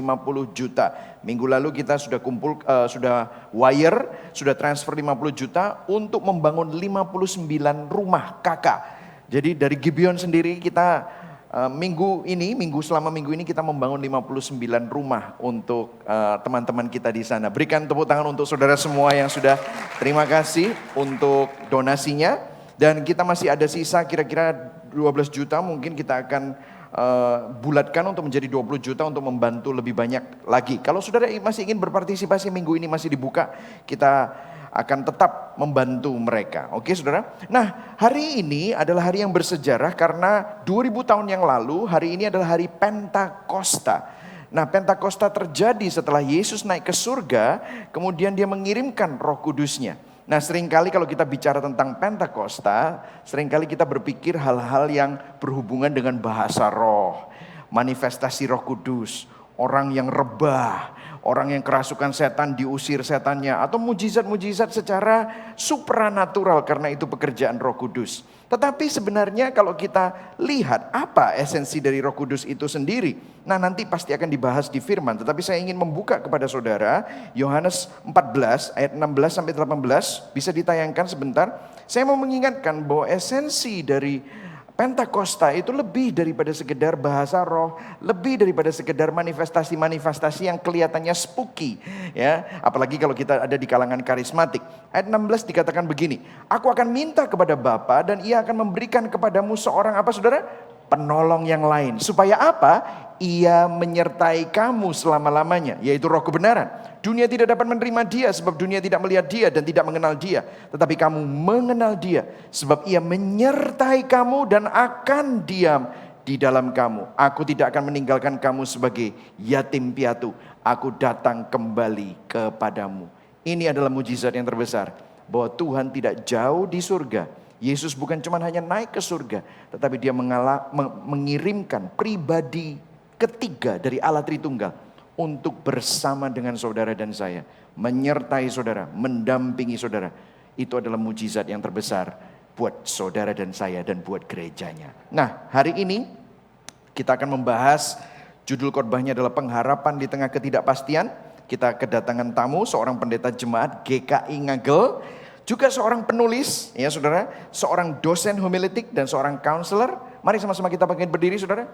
juta. Minggu lalu kita sudah sudah wire, sudah transfer 50 juta untuk membangun 59 rumah KK. Jadi dari Gibeon sendiri kita selama minggu ini kita membangun 59 rumah untuk teman-teman kita di sana. Berikan tepuk tangan untuk saudara semua yang sudah, terima kasih untuk donasinya. Dan kita masih ada sisa kira-kira 12 juta, mungkin kita akan bulatkan untuk menjadi 20 juta untuk membantu lebih banyak lagi. Kalau saudara masih ingin berpartisipasi, minggu ini masih dibuka, kita akan tetap membantu mereka. Oke saudara? Nah hari ini adalah hari yang bersejarah karena 2000 tahun yang lalu, hari ini adalah hari Pentakosta. Nah Pentakosta terjadi setelah Yesus naik ke surga, kemudian dia mengirimkan Roh Kudus-Nya. Nah seringkali kalau kita bicara tentang Pentakosta, seringkali kita berpikir hal-hal yang berhubungan dengan bahasa roh, manifestasi Roh Kudus, orang yang rebah, orang yang kerasukan setan diusir setannya, atau mujizat-mujizat secara supranatural karena itu pekerjaan Roh Kudus. Tetapi sebenarnya kalau kita lihat apa esensi dari Roh Kudus itu sendiri, nah nanti pasti akan dibahas di firman. Tetapi saya ingin membuka kepada saudara Yohanes 14 ayat 16 sampai 18, bisa ditayangkan sebentar. Saya mau mengingatkan bahwa esensi dari Pentakosta itu lebih daripada sekedar bahasa roh, lebih daripada sekedar manifestasi-manifestasi yang kelihatannya spooky, ya. Apalagi kalau kita ada di kalangan karismatik. Ayat 16 dikatakan begini, aku akan minta kepada Bapa dan ia akan memberikan kepadamu seorang apa saudara? Penolong yang lain. Supaya apa? Ia menyertai kamu selama-lamanya, yaitu Roh kebenaran. Dunia tidak dapat menerima dia sebab dunia tidak melihat dia dan tidak mengenal dia. Tetapi kamu mengenal dia sebab ia menyertai kamu dan akan diam di dalam kamu. Aku tidak akan meninggalkan kamu sebagai yatim piatu. Aku datang kembali kepadamu. Ini adalah mujizat yang terbesar. Bahwa Tuhan tidak jauh di surga. Yesus bukan cuma hanya naik ke surga. Tetapi dia mengirimkan pribadi ketiga dari Allah Tritunggal. Untuk bersama dengan saudara dan saya. Menyertai saudara, mendampingi saudara. Itu adalah mujizat yang terbesar buat saudara dan saya dan buat gerejanya. Nah hari ini kita akan membahas, judul khotbahnya adalah pengharapan di tengah ketidakpastian. Kita kedatangan tamu, seorang pendeta jemaat GKI Ngagel. Juga seorang penulis, ya saudara. Seorang dosen homiletik dan seorang counselor. Mari sama-sama kita bangkit berdiri saudara.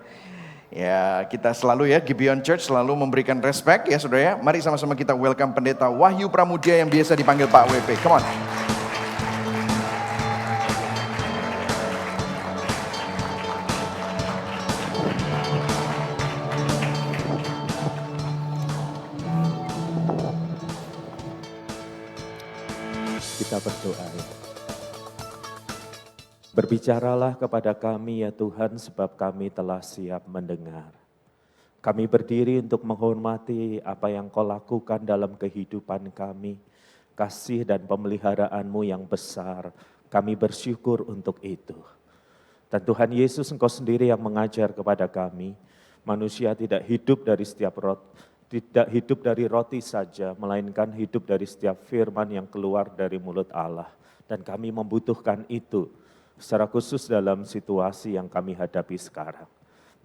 Ya, kita selalu ya, Gibeon Church selalu memberikan respect ya saudara ya. Mari sama-sama kita welcome Pendeta Wahyu Pramudia yang biasa dipanggil Pak WP. Come on.
Kita berdoa ya. Berbicaralah kepada kami ya Tuhan sebab kami telah siap mendengar. Kami berdiri untuk menghormati apa yang Kau lakukan dalam kehidupan kami. Kasih dan pemeliharaanmu yang besar, kami bersyukur untuk itu. Dan Tuhan Yesus Engkau sendiri yang mengajar kepada kami, manusia tidak hidup dari roti saja, melainkan hidup dari setiap firman yang keluar dari mulut Allah. Dan kami membutuhkan itu, secara khusus dalam situasi yang kami hadapi sekarang.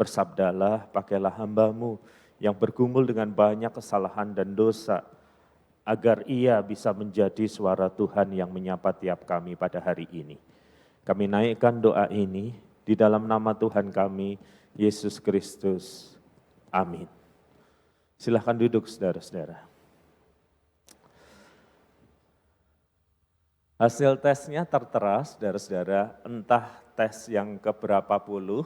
Bersabdalah, pakailah hamba-Mu yang bergumul dengan banyak kesalahan dan dosa, agar ia bisa menjadi suara Tuhan yang menyapa tiap kami pada hari ini. Kami naikkan doa ini di dalam nama Tuhan kami, Yesus Kristus. Amin. Silahkan duduk saudara-saudara. Hasil tesnya tertera saudara-saudara, entah tes yang keberapa puluh,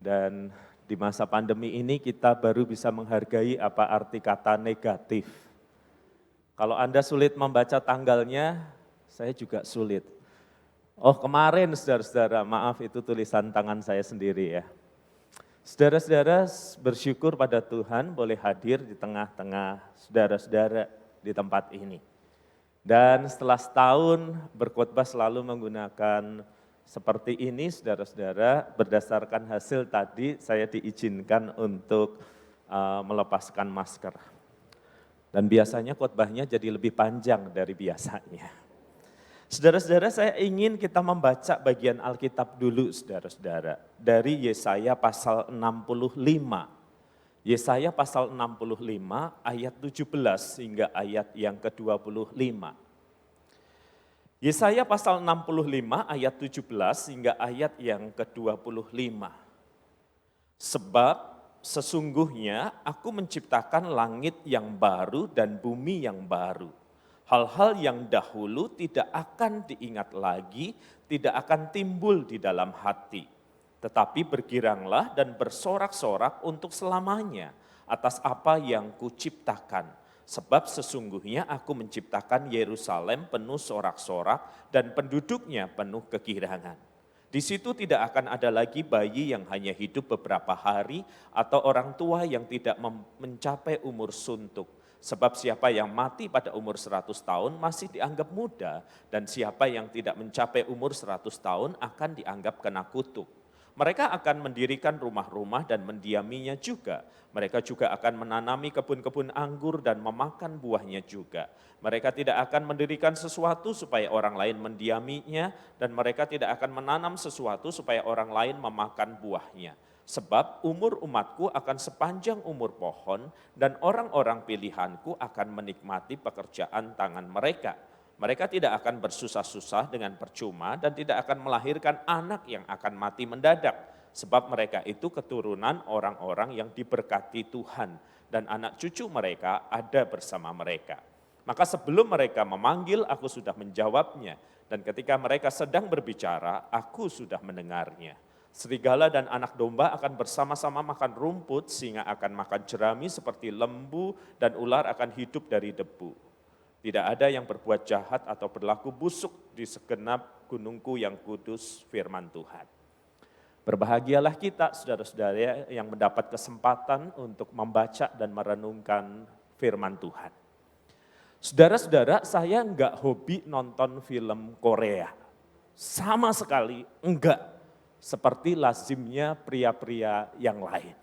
dan di masa pandemi ini kita baru bisa menghargai apa arti kata negatif. Kalau Anda sulit membaca tanggalnya, saya juga sulit. Oh kemarin saudara-saudara, maaf itu tulisan tangan saya sendiri ya. Saudara-saudara bersyukur pada Tuhan boleh hadir di tengah-tengah saudara-saudara di tempat ini. Dan setelah setahun berkhotbah selalu menggunakan seperti ini, saudara-saudara, berdasarkan hasil tadi saya diizinkan untuk melepaskan masker. Dan biasanya khotbahnya jadi lebih panjang dari biasanya. Saudara-saudara, saya ingin kita membaca bagian Alkitab dulu, saudara-saudara, dari Yesaya pasal 65. Yesaya pasal 65 ayat 17 hingga ayat yang ke-25. Yesaya pasal 65 ayat 17 hingga ayat yang ke-25. Sebab sesungguhnya aku menciptakan langit yang baru dan bumi yang baru. Hal-hal yang dahulu tidak akan diingat lagi, tidak akan timbul di dalam hati. Tetapi bergiranglah dan bersorak-sorak untuk selamanya atas apa yang kuciptakan. Sebab sesungguhnya aku menciptakan Yerusalem penuh sorak-sorak dan penduduknya penuh kegirangan. Di situ tidak akan ada lagi bayi yang hanya hidup beberapa hari atau orang tua yang tidak mencapai umur suntuk. Sebab siapa yang mati pada umur 100 tahun masih dianggap muda, dan siapa yang tidak mencapai umur 100 tahun akan dianggap kena kutuk. Mereka akan mendirikan rumah-rumah dan mendiaminya juga. Mereka juga akan menanami kebun-kebun anggur dan memakan buahnya juga. Mereka tidak akan mendirikan sesuatu supaya orang lain mendiaminya, dan mereka tidak akan menanam sesuatu supaya orang lain memakan buahnya. Sebab umur umatku akan sepanjang umur pohon, dan orang-orang pilihanku akan menikmati pekerjaan tangan mereka. Mereka tidak akan bersusah-susah dengan percuma dan tidak akan melahirkan anak yang akan mati mendadak. Sebab mereka itu keturunan orang-orang yang diberkati Tuhan, dan anak cucu mereka ada bersama mereka. Maka sebelum mereka memanggil, aku sudah menjawabnya, dan ketika mereka sedang berbicara, aku sudah mendengarnya. Serigala dan anak domba akan bersama-sama makan rumput, singa akan makan jerami seperti lembu, dan ular akan hidup dari debu. Tidak ada yang berbuat jahat atau berlaku busuk di segenap gunungku yang kudus, firman Tuhan. Berbahagialah kita, saudara-saudara, yang mendapat kesempatan untuk membaca dan merenungkan firman Tuhan. Saudara-saudara, saya enggak hobi nonton film Korea. Sama sekali enggak. Seperti lazimnya pria-pria yang lain.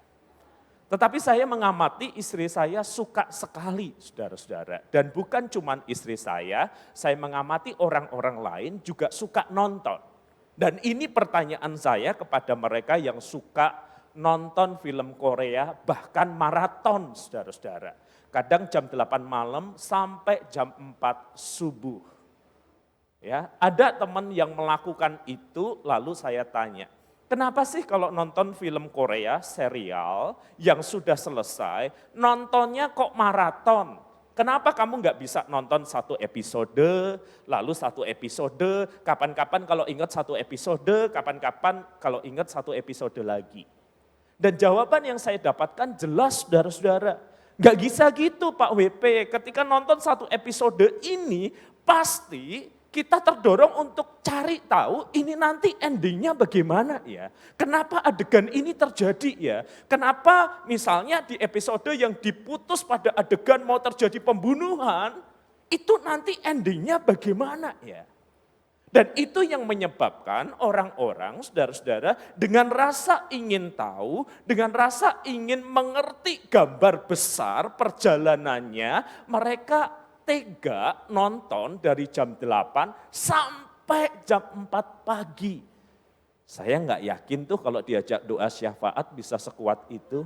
Tetapi saya mengamati istri saya suka sekali, saudara-saudara. Dan bukan cuma istri saya mengamati orang-orang lain juga suka nonton. Dan ini pertanyaan saya kepada mereka yang suka nonton film Korea, bahkan maraton, saudara-saudara. Kadang jam 8 malam sampai jam 4 subuh. Ya, ada teman yang melakukan itu, lalu saya tanya,
Kenapa sih kalau nonton film Korea, serial yang sudah selesai, nontonnya kok maraton? Kenapa kamu nggak bisa nonton satu episode, lalu satu episode, kapan-kapan kalau ingat satu episode, kapan-kapan kalau ingat satu episode lagi? Dan jawaban yang saya dapatkan jelas saudara-saudara. Nggak bisa gitu Pak WP, ketika nonton satu episode ini pasti kita terdorong untuk cari tahu ini nanti endingnya bagaimana ya. Kenapa adegan ini terjadi ya. Kenapa misalnya di episode yang diputus pada adegan mau terjadi pembunuhan, itu nanti endingnya bagaimana ya. Dan itu yang menyebabkan orang-orang, saudara-saudara, dengan rasa ingin tahu, dengan rasa ingin mengerti gambar besar perjalanannya, mereka tega nonton dari jam 8 sampai jam 4 pagi. Saya nggak yakin tuh kalau diajak doa syafaat bisa sekuat itu.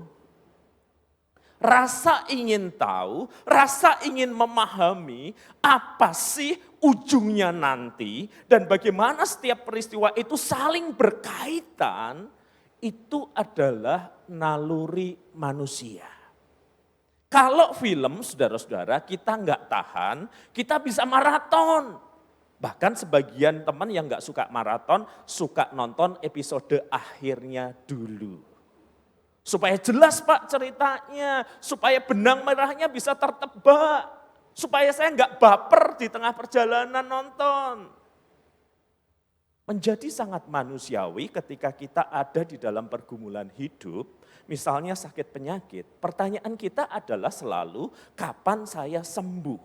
Rasa ingin tahu, rasa ingin memahami apa sih ujungnya nanti dan bagaimana setiap peristiwa itu saling berkaitan, itu adalah naluri manusia. Kalau film, saudara-saudara, kita nggak tahan, kita bisa maraton. Bahkan sebagian teman yang nggak suka maraton, suka nonton episode akhirnya dulu. Supaya jelas Pak ceritanya, supaya benang merahnya bisa tertebak. Supaya saya nggak baper di tengah perjalanan nonton. Menjadi sangat manusiawi ketika kita ada di dalam pergumulan hidup, misalnya sakit penyakit, pertanyaan kita adalah selalu kapan saya sembuh?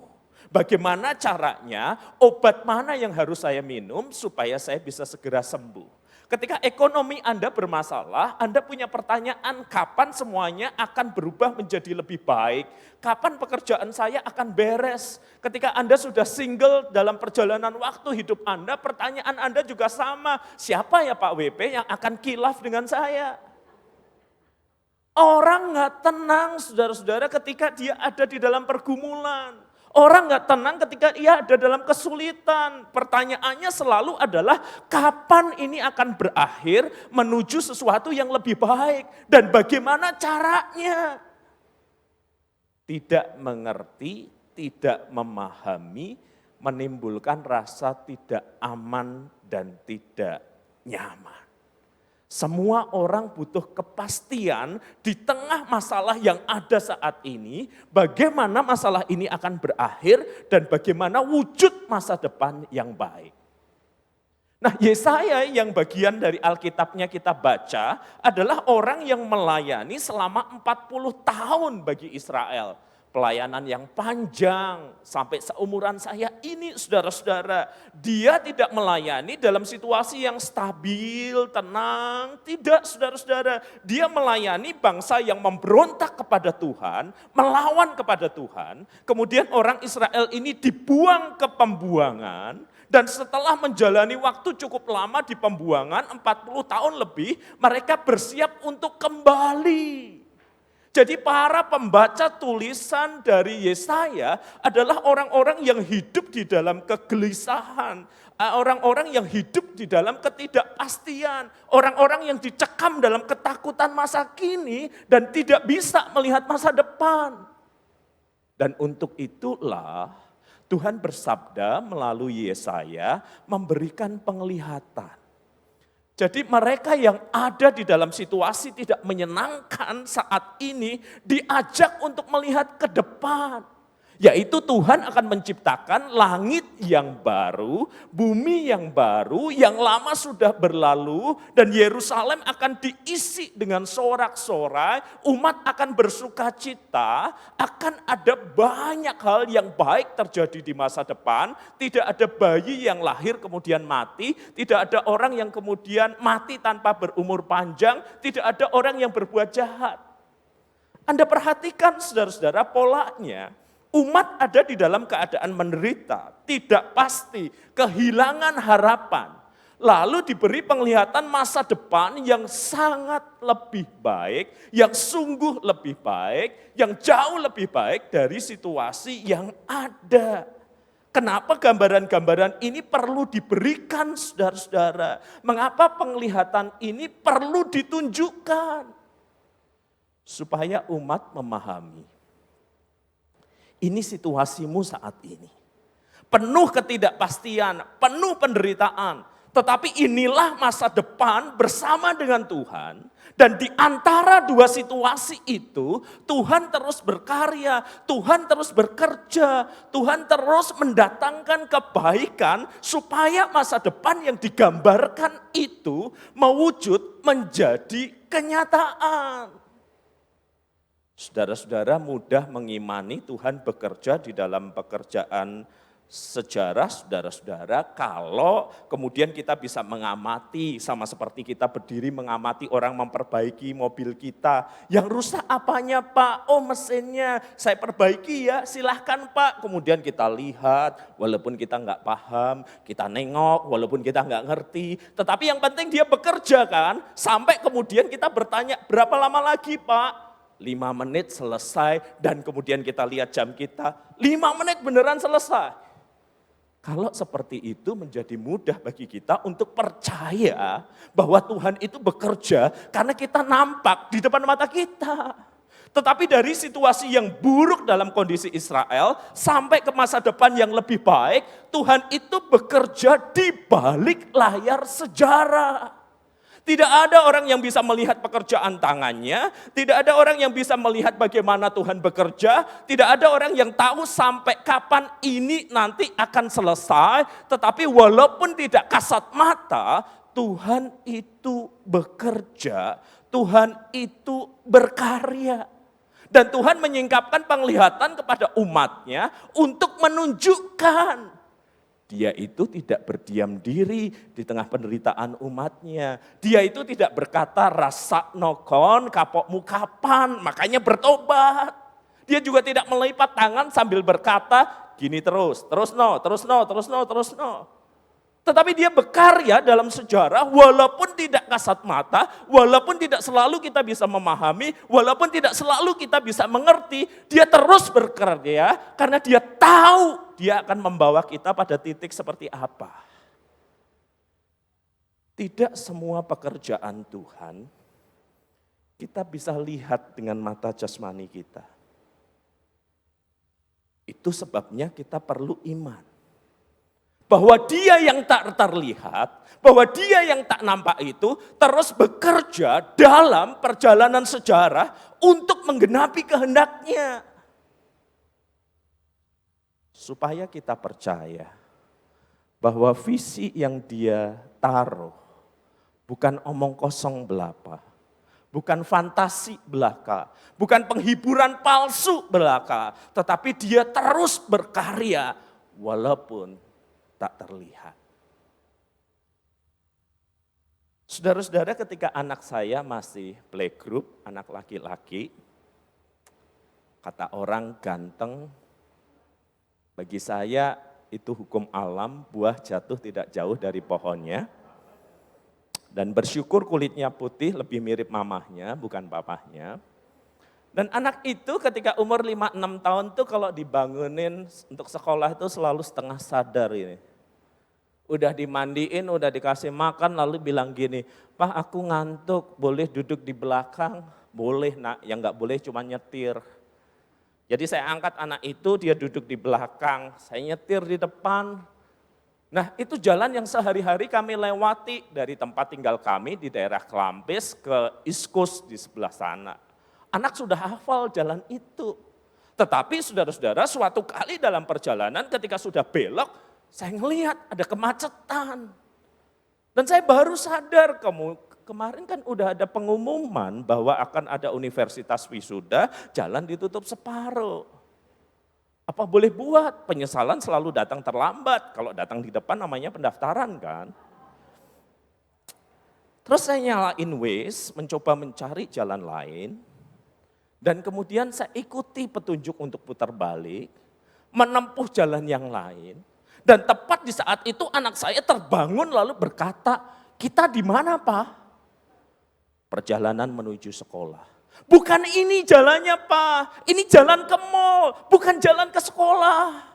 Bagaimana caranya, obat mana yang harus saya minum supaya saya bisa segera sembuh? Ketika ekonomi Anda bermasalah, Anda punya pertanyaan kapan semuanya akan berubah menjadi lebih baik? Kapan pekerjaan saya akan beres? Ketika Anda sudah single dalam perjalanan waktu hidup Anda, pertanyaan Anda juga sama. Siapa ya Pak WP yang akan kilaf dengan saya? Orang nggak tenang saudara-saudara ketika dia ada di dalam pergumulan. Orang nggak tenang ketika ia ada dalam kesulitan. Pertanyaannya selalu adalah kapan ini akan berakhir menuju sesuatu yang lebih baik. Dan bagaimana caranya? Tidak mengerti, tidak memahami, menimbulkan rasa tidak aman dan tidak nyaman. Semua orang butuh kepastian di tengah masalah yang ada saat ini, bagaimana masalah ini akan berakhir dan bagaimana wujud masa depan yang baik. Nah, Yesaya yang bagian dari Alkitabnya kita baca adalah orang yang melayani selama 40 tahun bagi Israel. Pelayanan yang panjang sampai seumuran saya ini saudara-saudara. Dia tidak melayani dalam situasi yang stabil, tenang. Tidak saudara-saudara. Dia melayani bangsa yang memberontak kepada Tuhan, melawan kepada Tuhan. Kemudian orang Israel ini dibuang ke pembuangan. Dan setelah menjalani waktu cukup lama di pembuangan, 40 tahun lebih, mereka bersiap untuk kembali. Jadi para pembaca tulisan dari Yesaya adalah orang-orang yang hidup di dalam kegelisahan. Orang-orang yang hidup di dalam ketidakpastian. Orang-orang yang dicekam dalam ketakutan masa kini dan tidak bisa melihat masa depan. Dan untuk itulah Tuhan bersabda melalui Yesaya memberikan penglihatan. Jadi mereka yang ada di dalam situasi tidak menyenangkan saat ini diajak untuk melihat ke depan. Yaitu Tuhan akan menciptakan langit yang baru, bumi yang baru, yang lama sudah berlalu, dan Yerusalem akan diisi dengan sorak-sorai, umat akan bersuka cita, akan ada banyak hal yang baik terjadi di masa depan, tidak ada bayi yang lahir kemudian mati, tidak ada orang yang kemudian mati tanpa berumur panjang, tidak ada orang yang berbuat jahat. Anda perhatikan saudara-saudara polanya, umat ada di dalam keadaan menderita, tidak pasti, kehilangan harapan. Lalu diberi penglihatan masa depan yang sangat lebih baik, yang sungguh lebih baik, yang jauh lebih baik dari situasi yang ada. Kenapa gambaran-gambaran ini perlu diberikan saudara-saudara? Mengapa penglihatan ini perlu ditunjukkan? Supaya umat memahami. Ini situasimu saat ini. Penuh ketidakpastian, penuh penderitaan. Tetapi inilah masa depan bersama dengan Tuhan. Dan di antara dua situasi itu, Tuhan terus berkarya, Tuhan terus bekerja, Tuhan terus mendatangkan kebaikan supaya masa depan yang digambarkan itu mewujud menjadi kenyataan. Saudara-saudara mudah mengimani Tuhan bekerja di dalam pekerjaan sejarah saudara-saudara kalau kemudian kita bisa mengamati sama seperti kita berdiri mengamati orang memperbaiki mobil kita. Yang rusak apanya Pak? Oh mesinnya, saya perbaiki ya silahkan Pak. Kemudian kita lihat walaupun kita nggak paham, kita nengok walaupun kita nggak ngerti. Tetapi yang penting dia bekerja kan, sampai kemudian kita bertanya berapa lama lagi Pak? 5 menit selesai dan kemudian kita lihat jam kita, 5 menit beneran selesai. Kalau seperti itu menjadi mudah bagi kita untuk percaya bahwa Tuhan itu bekerja karena kita nampak di depan mata kita. Tetapi dari situasi yang buruk dalam kondisi Israel sampai ke masa depan yang lebih baik, Tuhan itu bekerja di balik layar sejarah. Tidak ada orang yang bisa melihat pekerjaan tangannya, tidak ada orang yang bisa melihat bagaimana Tuhan bekerja, tidak ada orang yang tahu sampai kapan ini nanti akan selesai, tetapi walaupun tidak kasat mata, Tuhan itu bekerja, Tuhan itu berkarya. Dan Tuhan menyingkapkan penglihatan kepada umatnya untuk menunjukkan dia itu tidak berdiam diri di tengah penderitaan umatnya. Dia itu tidak berkata rasa nokon kapokmu kapan, makanya bertobat. Dia juga tidak melipat tangan sambil berkata gini terus no. Tetapi dia berkarya dalam sejarah walaupun tidak kasat mata, walaupun tidak selalu kita bisa memahami, walaupun tidak selalu kita bisa mengerti, dia terus berkarya karena dia tahu dia akan membawa kita pada titik seperti apa. Tidak semua pekerjaan Tuhan kita bisa lihat dengan mata jasmani kita. Itu sebabnya kita perlu iman. Bahwa dia yang tak terlihat, bahwa dia yang tak nampak itu terus bekerja dalam perjalanan sejarah untuk menggenapi kehendaknya. Supaya kita percaya bahwa visi yang dia taruh bukan omong kosong belaka, bukan fantasi belaka, bukan penghiburan palsu belaka, tetapi dia terus berkarya walaupun tak terlihat. Saudara-saudara, ketika anak saya masih playgroup, anak laki-laki, kata orang ganteng, bagi saya itu hukum alam, buah jatuh tidak jauh dari pohonnya. Dan bersyukur kulitnya putih lebih mirip mamahnya, bukan papahnya. Dan anak itu ketika umur 5-6 tahun tuh kalau dibangunin untuk sekolah itu selalu setengah sadar ini. Udah dimandiin, udah dikasih makan, lalu bilang gini, Pak aku ngantuk, boleh duduk di belakang? Boleh nak, yang enggak boleh cuma nyetir. Jadi saya angkat anak itu, dia duduk di belakang, saya nyetir di depan. Nah itu jalan yang sehari-hari kami lewati dari tempat tinggal kami di daerah Kelampis ke East Coast di sebelah sana. Anak sudah hafal jalan itu. Tetapi saudara-saudara suatu kali dalam perjalanan ketika sudah belok, saya ngelihat ada kemacetan. Dan saya baru sadar, kemarin kan udah ada pengumuman bahwa akan ada universitas wisuda, jalan ditutup separuh. Apa boleh buat? Penyesalan selalu datang terlambat. Kalau datang di depan namanya pendaftaran kan. Terus saya nyalain Waze, mencoba mencari jalan lain. Dan kemudian saya ikuti petunjuk untuk putar balik, menempuh jalan yang lain. Dan tepat di saat itu anak saya terbangun lalu berkata, kita di mana Pak? Perjalanan menuju sekolah. Bukan ini jalannya Pak, ini jalan ke mall, bukan jalan ke sekolah.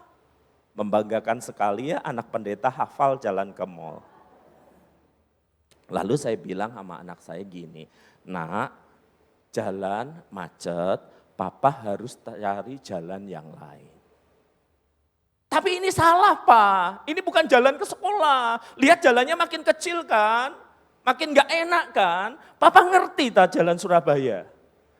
Membanggakan sekali ya anak pendeta hafal jalan ke mall. Lalu saya bilang sama anak saya gini, nak, jalan macet, papa harus cari jalan yang lain. Tapi ini salah Pak, ini bukan jalan ke sekolah. Lihat jalannya makin kecil kan, makin gak enak kan. Papa ngerti tak jalan Surabaya?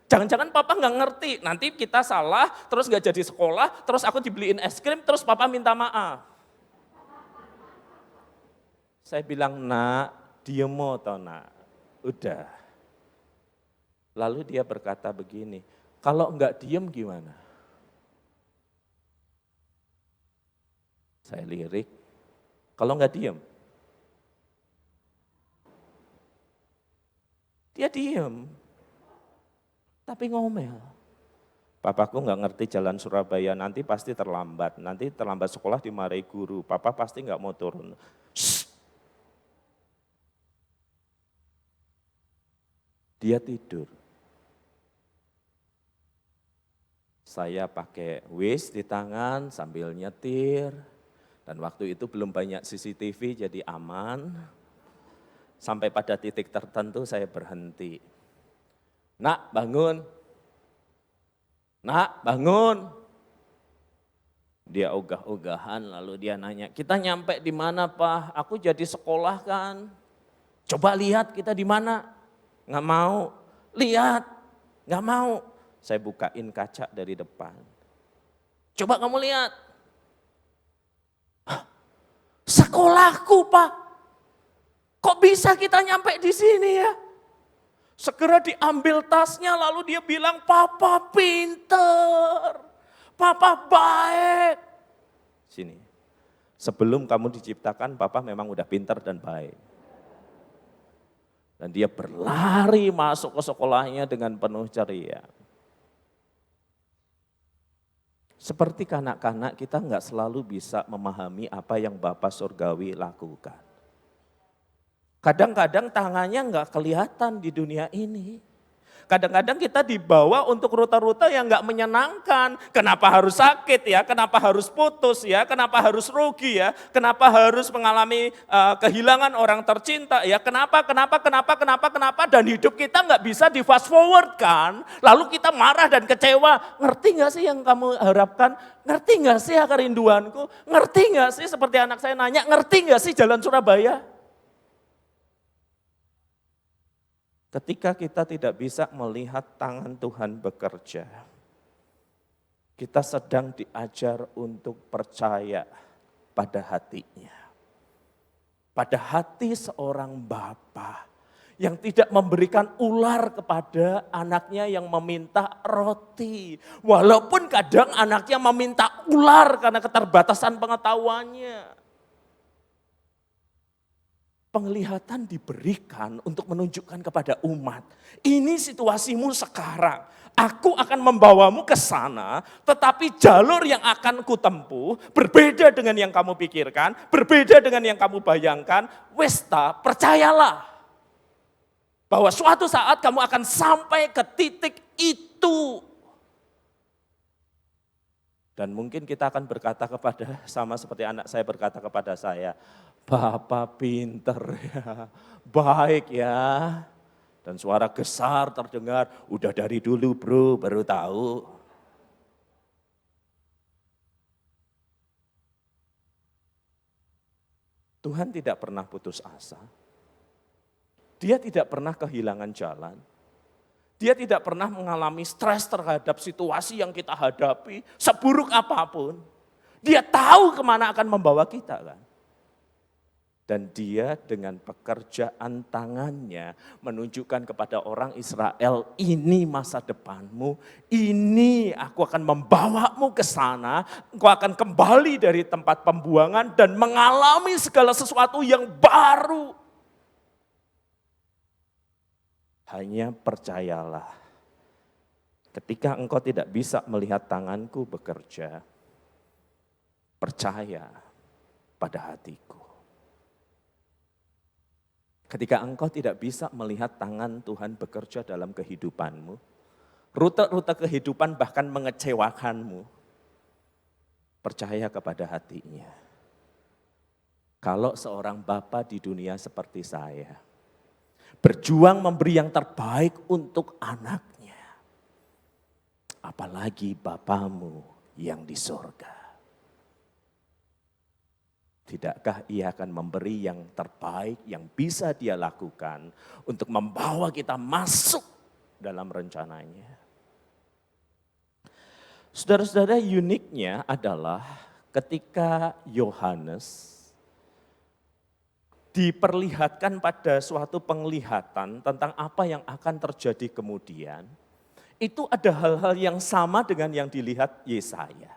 Jangan-jangan papa nggak ngerti, nanti kita salah, terus nggak jadi sekolah, terus aku dibeliin es krim, terus papa minta maaf. Saya bilang, nak, diemo toh nak, udah. Lalu dia berkata begini, kalau nggak diem gimana? Saya lirik, kalau nggak diem, dia diem. Tapi ngomel. Papaku nggak ngerti jalan Surabaya, nanti pasti terlambat. Nanti terlambat sekolah dimarahi guru. Papa pasti nggak mau turun. Shh. Dia tidur. Saya pakai Waze di tangan sambil nyetir. Dan waktu itu belum banyak CCTV jadi aman. Sampai pada titik tertentu saya berhenti. Nak, bangun. Nak, bangun. Dia ogah-ogahan lalu dia nanya, kita nyampe di mana Pak? Aku jadi sekolah kan. Coba lihat kita di mana. Nggak mau. Lihat, nggak mau. Saya bukain kaca dari depan. Coba kamu lihat. Hah, sekolahku Pak. Kok bisa kita nyampe di sini ya? Segera diambil tasnya lalu dia bilang, papa pinter, papa baik. Sini, sebelum kamu diciptakan papa memang udah pinter dan baik. Dan dia berlari masuk ke sekolahnya dengan penuh ceria. Seperti kanak-kanak kita nggak selalu bisa memahami apa yang Bapa Surgawi lakukan. Kadang-kadang tangannya nggak kelihatan di dunia ini. Kadang-kadang kita dibawa untuk rute-rute yang nggak menyenangkan. Kenapa harus sakit ya? Kenapa harus putus ya? Kenapa harus rugi ya? Kenapa harus mengalami kehilangan orang tercinta ya? Kenapa? Dan hidup kita nggak bisa di fast forward kan? Lalu kita marah dan kecewa. Ngerti nggak sih yang kamu harapkan? Ngerti nggak sih kerinduanku? Ngerti nggak sih seperti anak saya nanya? Ngerti nggak sih jalan Surabaya? Ketika kita tidak bisa melihat tangan Tuhan bekerja, kita sedang diajar untuk percaya pada hatinya. Pada hati seorang bapa yang tidak memberikan ular kepada anaknya yang meminta roti. Walaupun kadang anaknya meminta ular karena keterbatasan pengetahuannya. Penglihatan diberikan untuk menunjukkan kepada umat, ini situasimu sekarang. Aku akan membawamu ke sana, tetapi jalur yang akan kutempuh berbeda dengan yang kamu pikirkan, berbeda dengan yang kamu bayangkan. Westa, percayalah bahwa suatu saat kamu akan sampai ke titik itu. Dan mungkin kita akan berkata kepada, sama seperti anak saya berkata kepada saya, Bapak pinter ya, baik ya. Dan suara besar terdengar, udah dari dulu bro, baru tahu. Tuhan tidak pernah putus asa. Dia tidak pernah kehilangan jalan. Dia tidak pernah mengalami stres terhadap situasi yang kita hadapi, seburuk apapun. Dia tahu kemana akan membawa kita kan. Dan dia dengan pekerjaan tangannya menunjukkan kepada orang Israel, ini masa depanmu, ini aku akan membawamu ke sana, engkau akan kembali dari tempat pembuangan dan mengalami segala sesuatu yang baru. Hanya percayalah, ketika engkau tidak bisa melihat tanganku bekerja, percaya pada hatiku. Ketika engkau tidak bisa melihat tangan Tuhan bekerja dalam kehidupanmu, rute-rute kehidupan bahkan mengecewakanmu, percaya kepada hatinya. Kalau seorang bapa di dunia seperti saya, berjuang memberi yang terbaik untuk anaknya, apalagi Bapamu yang di surga. Tidakkah ia akan memberi yang terbaik yang bisa dia lakukan untuk membawa kita masuk dalam rencananya? Saudara-saudara, uniknya adalah ketika Yohanes diperlihatkan pada suatu penglihatan tentang apa yang akan terjadi kemudian, itu ada hal-hal yang sama dengan yang dilihat Yesaya.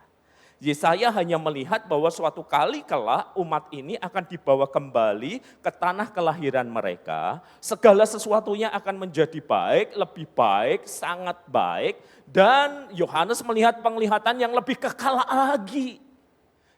Yesaya hanya melihat bahwa suatu kali kelak umat ini akan dibawa kembali ke tanah kelahiran mereka. Segala sesuatunya akan menjadi baik, lebih baik, sangat baik. Dan Yohanes melihat penglihatan yang lebih kekal lagi.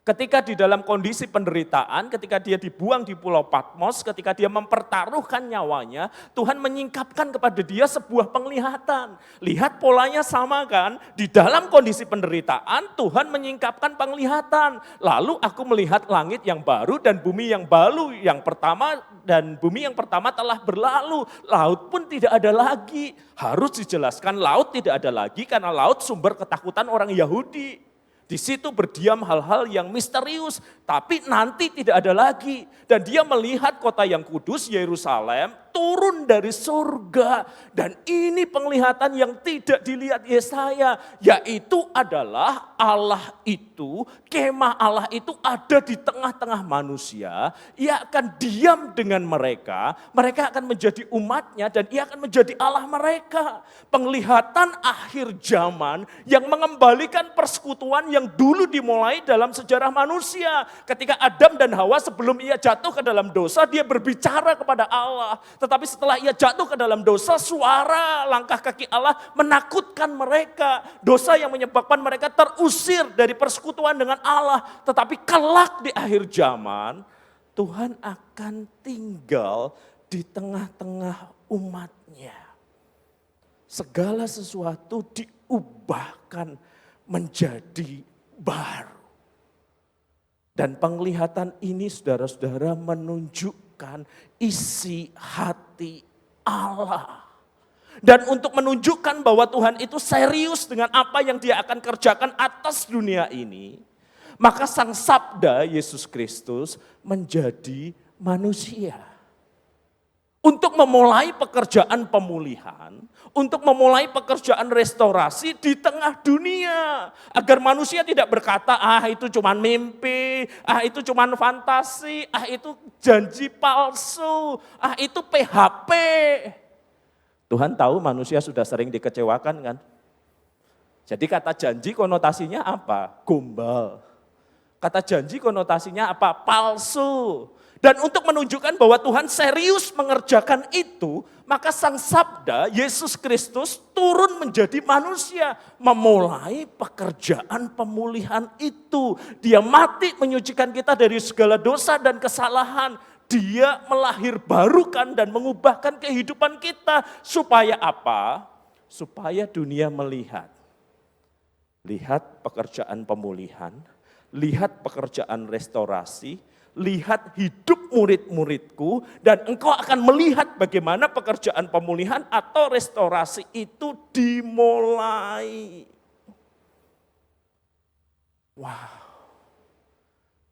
Ketika di dalam kondisi penderitaan, ketika dia dibuang di Pulau Patmos, ketika dia mempertaruhkan nyawanya, Tuhan menyingkapkan kepada dia sebuah penglihatan. Lihat polanya sama kan? Di dalam kondisi penderitaan, Tuhan menyingkapkan penglihatan. Lalu aku melihat langit yang baru dan bumi yang baru. Yang pertama dan bumi yang pertama telah berlalu. Laut pun tidak ada lagi. Harus dijelaskan laut tidak ada lagi karena laut sumber ketakutan orang Yahudi. Di situ berdiam hal-hal yang misterius, tapi nanti tidak ada lagi. Dan dia melihat kota yang kudus, Yerusalem, turun dari surga. Dan ini penglihatan yang tidak dilihat Yesaya, yaitu adalah Allah itu, kemah Allah itu ada di tengah-tengah manusia. Ia akan diam dengan mereka akan menjadi umatnya dan ia akan menjadi Allah mereka. Penglihatan akhir zaman yang mengembalikan persekutuan yang dulu dimulai dalam sejarah manusia. Ketika Adam dan Hawa sebelum ia jatuh ke dalam dosa, dia berbicara kepada Allah. Tetapi setelah ia jatuh ke dalam dosa, suara langkah kaki Allah menakutkan mereka. Dosa yang menyebabkan mereka terusir dari persekutuan dengan Allah. Tetapi kelak di akhir zaman, Tuhan akan tinggal di tengah-tengah umatnya. Segala sesuatu diubahkan menjadi baru. Dan penglihatan ini saudara-saudara menunjukkan isi hati Allah. Dan untuk menunjukkan bahwa Tuhan itu serius dengan apa yang dia akan kerjakan atas dunia ini, maka Sang Sabda Yesus Kristus menjadi manusia. Untuk memulai pekerjaan pemulihan, untuk memulai pekerjaan restorasi di tengah dunia. Agar manusia tidak berkata, itu cuma mimpi, itu cuma fantasi, itu janji palsu, itu PHP. Tuhan tahu manusia sudah sering dikecewakan kan. Jadi kata janji konotasinya apa? Gombal. Kata janji konotasinya apa? Palsu. Dan untuk menunjukkan bahwa Tuhan serius mengerjakan itu, maka Sang Sabda, Yesus Kristus turun menjadi manusia. Memulai pekerjaan pemulihan itu. Dia mati menyucikan kita dari segala dosa dan kesalahan. Dia melahirbarukan dan mengubahkan kehidupan kita. Supaya apa? Supaya dunia melihat. Lihat pekerjaan pemulihan, lihat pekerjaan restorasi, lihat hidup murid-muridku, dan engkau akan melihat bagaimana pekerjaan pemulihan atau restorasi itu dimulai. Wow,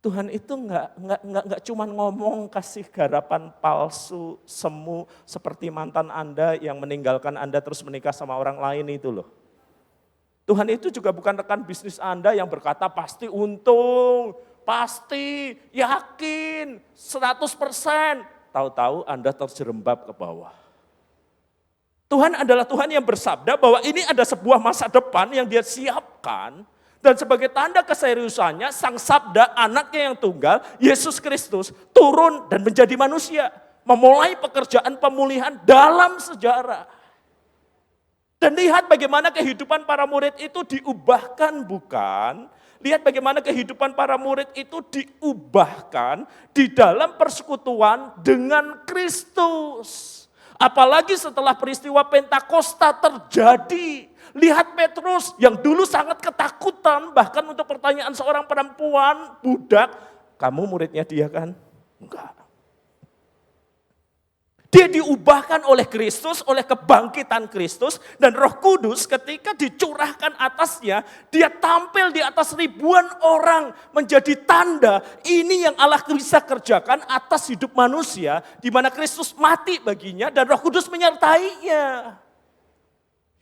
Tuhan itu nggak cuma ngomong kasih garapan palsu, semu seperti mantan Anda yang meninggalkan Anda terus menikah sama orang lain itu loh. Tuhan itu juga bukan rekan bisnis Anda yang berkata pasti untung, pasti, yakin, 100%. Tahu-tahu Anda terjerembab ke bawah. Tuhan adalah Tuhan yang bersabda bahwa ini ada sebuah masa depan yang dia siapkan. Dan sebagai tanda keseriusannya, Sang Sabda, anaknya yang tunggal, Yesus Kristus, turun dan menjadi manusia. Memulai pekerjaan pemulihan dalam sejarah. Dan lihat bagaimana kehidupan para murid itu diubahkan, bukan? Lihat bagaimana kehidupan para murid itu diubahkan di dalam persekutuan dengan Kristus. Apalagi setelah peristiwa Pentakosta terjadi. Lihat Petrus yang dulu sangat ketakutan, bahkan untuk pertanyaan seorang perempuan budak, kamu muridnya dia kan? Enggak. Dia diubahkan oleh Kristus, oleh kebangkitan Kristus, dan Roh Kudus ketika dicurahkan atasnya, dia tampil di atas ribuan orang menjadi tanda ini yang Allah bisa kerjakan atas hidup manusia, di mana Kristus mati baginya dan Roh Kudus menyertainya.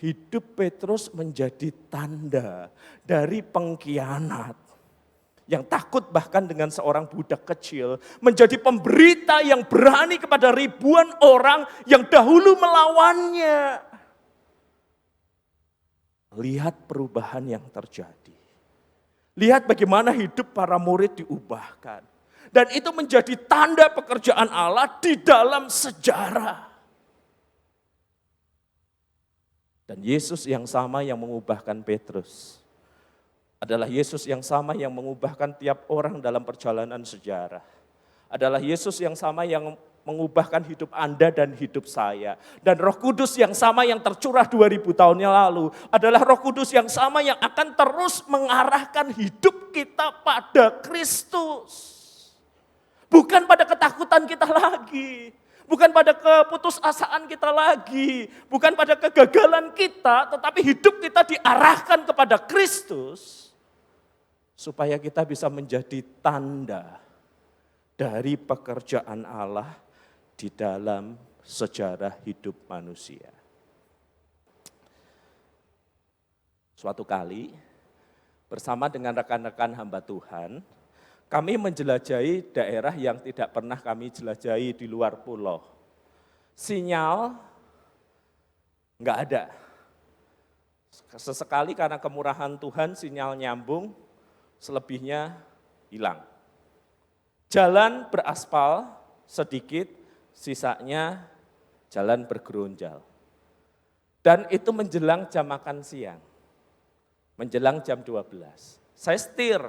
Hidup Petrus menjadi tanda dari pengkhianat yang takut bahkan dengan seorang budak kecil, menjadi pemberita yang berani kepada ribuan orang yang dahulu melawannya. Lihat perubahan yang terjadi. Lihat bagaimana hidup para murid diubahkan. Dan itu menjadi tanda pekerjaan Allah di dalam sejarah. Dan Yesus yang sama yang mengubahkan Petrus adalah Yesus yang sama yang mengubahkan tiap orang dalam perjalanan sejarah. Adalah Yesus yang sama yang mengubahkan hidup Anda dan hidup saya. Dan Roh Kudus yang sama yang tercurah 2000 tahun yang lalu adalah Roh Kudus yang sama yang akan terus mengarahkan hidup kita pada Kristus. Bukan pada ketakutan kita lagi. Bukan pada keputusasaan kita lagi. Bukan pada kegagalan kita, tetapi hidup kita diarahkan kepada Kristus. Supaya kita bisa menjadi tanda dari pekerjaan Allah di dalam sejarah hidup manusia. Suatu kali bersama dengan rekan-rekan hamba Tuhan, kami menjelajahi daerah yang tidak pernah kami jelajahi di luar pulau. Sinyal nggak ada. Sesekali karena kemurahan Tuhan sinyal nyambung, selebihnya hilang. Jalan beraspal sedikit, sisanya jalan bergeronjal. Dan itu menjelang jam makan siang, menjelang jam 12. Saya setir,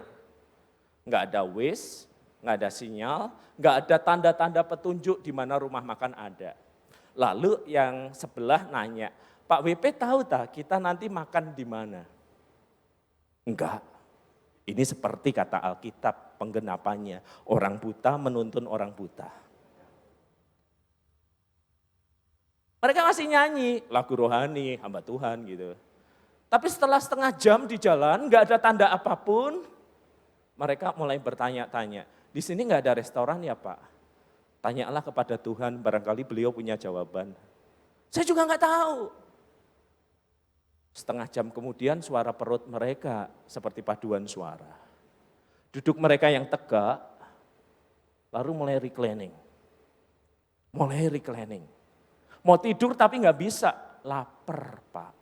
nggak ada Waze, nggak ada sinyal, nggak ada tanda-tanda petunjuk di mana rumah makan ada. Lalu yang sebelah nanya, Pak WP tahu tak kita nanti makan di mana? Enggak. Ini seperti kata Alkitab penggenapannya, orang buta menuntun orang buta. Mereka masih nyanyi lagu rohani, hamba Tuhan gitu. Tapi setelah setengah jam di jalan, nggak ada tanda apapun, mereka mulai bertanya-tanya, di sini nggak ada restoran ya Pak? Tanyalah kepada Tuhan, barangkali beliau punya jawaban. Saya juga nggak tahu. Setengah jam kemudian suara perut mereka seperti paduan suara. Duduk mereka yang tegak, lalu mulai reclining. Mau tidur tapi nggak bisa, lapar Pak.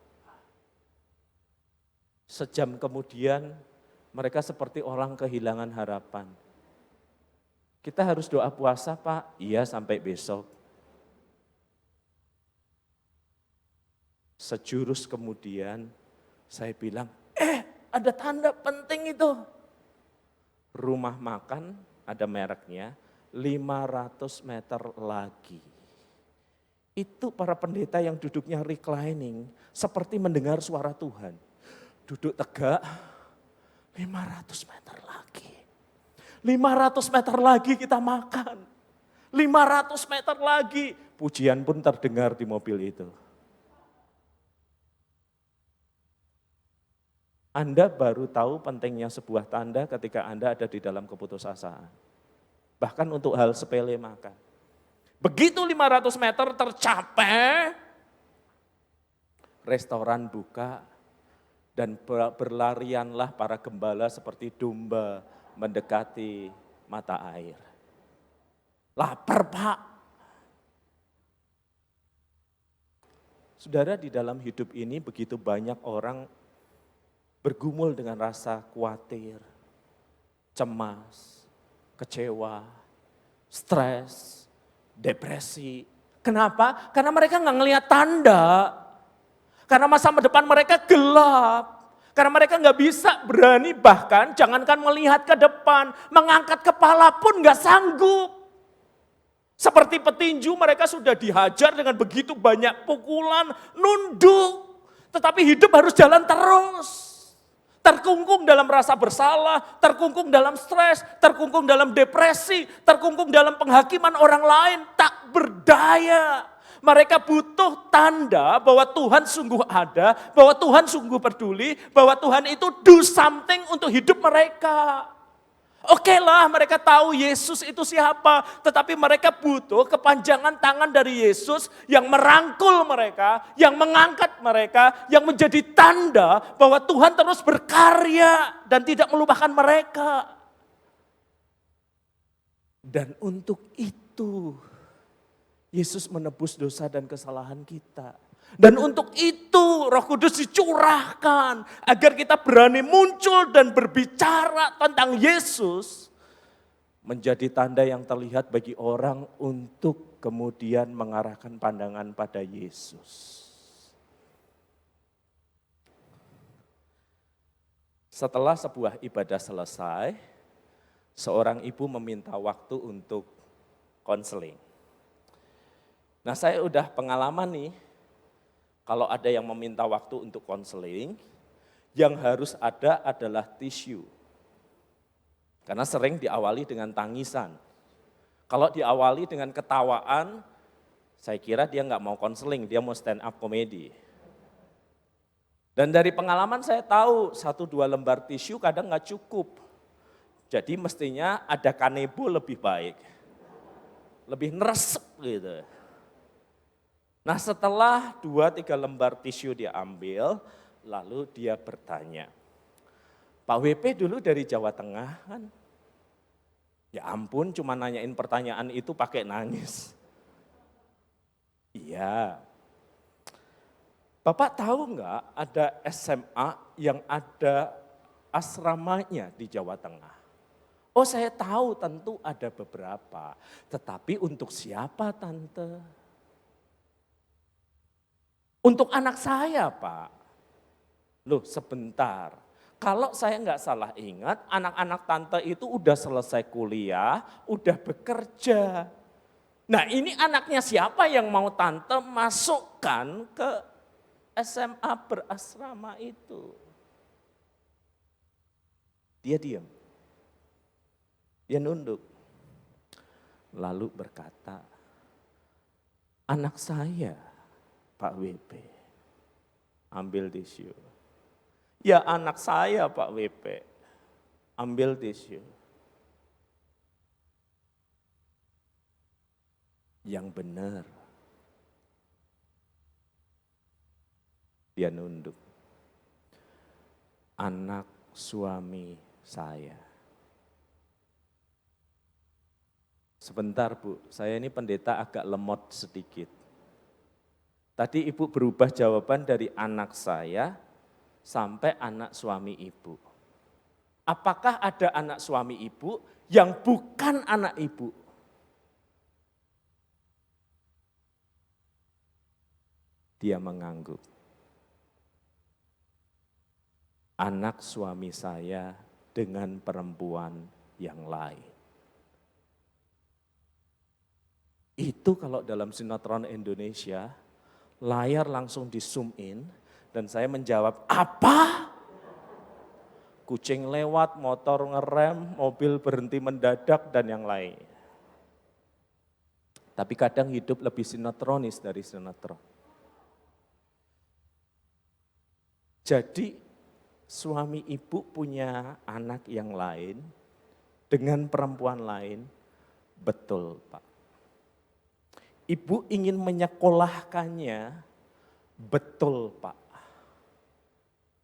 Sejam kemudian mereka seperti orang kehilangan harapan. Kita harus doa puasa Pak, iya sampai besok. Sejurus kemudian saya bilang, ada tanda penting itu. Rumah makan ada mereknya, 500 meter lagi. Itu para pendeta yang duduknya reclining, seperti mendengar suara Tuhan. Duduk tegak, 500 meter lagi. 500 meter lagi kita makan. 500 meter lagi. Pujian pun terdengar di mobil itu. Anda baru tahu pentingnya sebuah tanda ketika Anda ada di dalam keputusasaan. Bahkan untuk hal sepele makan. Begitu 500 meter tercapai, restoran buka dan berlarianlah para gembala seperti domba mendekati mata air. Lapar Pak. Saudara, di dalam hidup ini begitu banyak orang bergumul dengan rasa khawatir, cemas, kecewa, stres, depresi. Kenapa? Karena mereka nggak ngelihat tanda. Karena masa depan mereka gelap. Karena mereka nggak bisa berani, bahkan jangankan melihat ke depan, mengangkat kepala pun nggak sanggup. Seperti petinju mereka sudah dihajar dengan begitu banyak pukulan, nunduk. Tetapi hidup harus jalan terus. Terkungkung dalam rasa bersalah, terkungkung dalam stres, terkungkung dalam depresi, terkungkung dalam penghakiman orang lain, tak berdaya. Mereka butuh tanda bahwa Tuhan sungguh ada, bahwa Tuhan sungguh peduli, bahwa Tuhan itu do something untuk hidup mereka. Oke lah, mereka tahu Yesus itu siapa, tetapi mereka butuh kepanjangan tangan dari Yesus yang merangkul mereka, yang mengangkat mereka, yang menjadi tanda bahwa Tuhan terus berkarya dan tidak melupakan mereka. Dan untuk itu, Yesus menebus dosa dan kesalahan kita. Dan untuk itu Roh Kudus dicurahkan agar kita berani muncul dan berbicara tentang Yesus. Menjadi tanda yang terlihat bagi orang untuk kemudian mengarahkan pandangan pada Yesus. Setelah sebuah ibadah selesai, seorang ibu meminta waktu untuk konseling. Nah, saya udah pengalaman nih. Kalau ada yang meminta waktu untuk konseling, yang harus ada adalah tisu. Karena sering diawali dengan tangisan. Kalau diawali dengan ketawaan, saya kira dia nggak mau konseling, dia mau stand up comedy. Dan dari pengalaman saya tahu 1-2 lembar tisu kadang nggak cukup. Jadi mestinya ada kanebo lebih baik. Lebih neresep gitu. Nah, setelah 2-3 lembar tisu dia ambil, lalu dia bertanya, Pak WP dulu dari Jawa Tengah kan? Ya ampun, cuma nanyain pertanyaan itu pakai nangis. Iya. Bapak tahu nggak ada SMA yang ada asramanya di Jawa Tengah? Oh, saya tahu, tentu ada beberapa. Tetapi untuk siapa, Tante? Untuk anak saya, Pak. Loh, sebentar. Kalau saya nggak salah ingat, anak-anak tante itu udah selesai kuliah, udah bekerja. Nah, ini anaknya siapa yang mau tante masukkan ke SMA berasrama itu? Dia diam. Dia nunduk. Lalu berkata, anak saya, Pak WP, ambil tisu. Ya anak saya Pak WP, ambil tisu. Yang benar. Dia nunduk. Anak suami saya. Sebentar Bu, saya ini pendeta agak lemot sedikit. Tadi ibu berubah jawaban dari anak saya sampai anak suami ibu. Apakah ada anak suami ibu yang bukan anak ibu? Dia mengangguk. Anak suami saya dengan perempuan yang lain. Itu kalau dalam sinetron Indonesia, layar langsung di zoom in dan saya menjawab, apa? Kucing lewat, motor ngerem, mobil berhenti mendadak dan yang lain. Tapi kadang hidup lebih sinetronis dari sinetron. Jadi suami ibu punya anak yang lain dengan perempuan lain, betul Pak. Ibu ingin menyekolahkannya, betul Pak.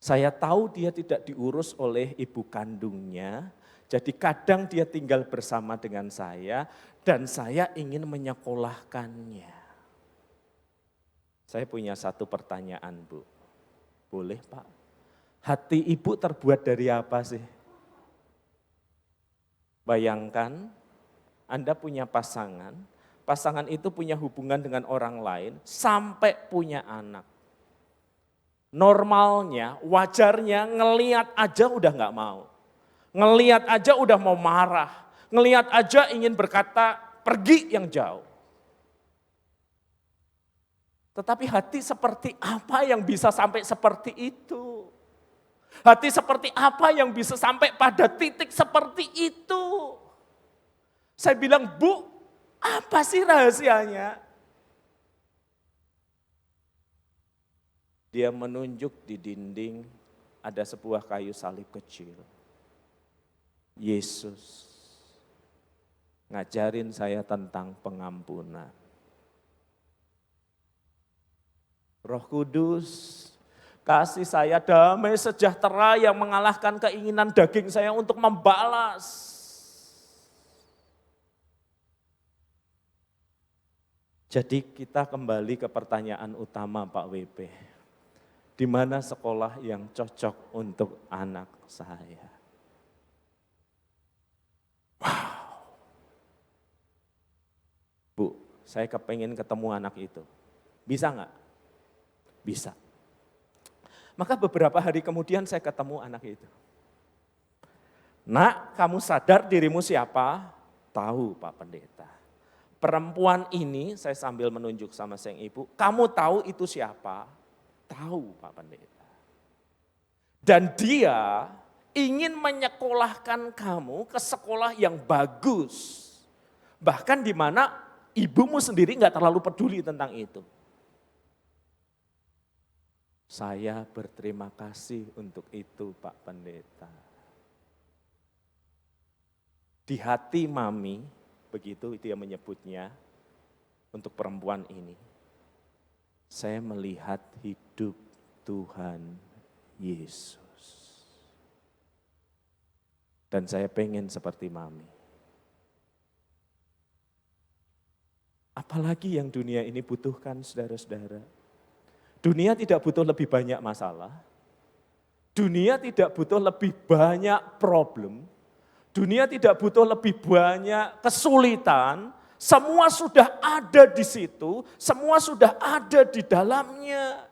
Saya tahu dia tidak diurus oleh ibu kandungnya, jadi kadang dia tinggal bersama dengan saya dan saya ingin menyekolahkannya. Saya punya satu pertanyaan Bu, boleh Pak? Hati ibu terbuat dari apa sih? Bayangkan Anda punya pasangan, pasangan itu punya hubungan dengan orang lain sampai punya anak. Normalnya, wajarnya ngeliat aja udah gak mau. Ngeliat aja udah mau marah. Ngeliat aja ingin berkata pergi yang jauh. Tetapi hati seperti apa yang bisa sampai seperti itu? Hati seperti apa yang bisa sampai pada titik seperti itu? Saya bilang, Bu, apa sih rahasianya? Dia menunjuk di dinding ada sebuah kayu salib kecil. Yesus ngajarin saya tentang pengampunan. Roh Kudus kasih saya damai sejahtera yang mengalahkan keinginan daging saya untuk membalas. Jadi kita kembali ke pertanyaan utama Pak WP. Di mana sekolah yang cocok untuk anak saya? Wow. Bu, saya kepengen ketemu anak itu. Bisa nggak? Bisa. Maka beberapa hari kemudian saya ketemu anak itu. Nak, kamu sadar dirimu siapa? Tahu Pak Pendeta. Perempuan ini, saya sambil menunjuk sama sang ibu, kamu tahu itu siapa? Tahu Pak Pendeta. Dan dia ingin menyekolahkan kamu ke sekolah yang bagus. Bahkan di mana ibumu sendiri nggak terlalu peduli tentang itu. Saya berterima kasih untuk itu Pak Pendeta. Di hati mami, begitu dia menyebutnya, untuk perempuan ini, saya melihat hidup Tuhan Yesus. Dan saya pengen seperti mami. Apalagi yang dunia ini butuhkan, saudara-saudara. Dunia tidak butuh lebih banyak masalah. Dunia tidak butuh lebih banyak problem. Dunia tidak butuh lebih banyak kesulitan. Semua sudah ada di situ, semua sudah ada di dalamnya.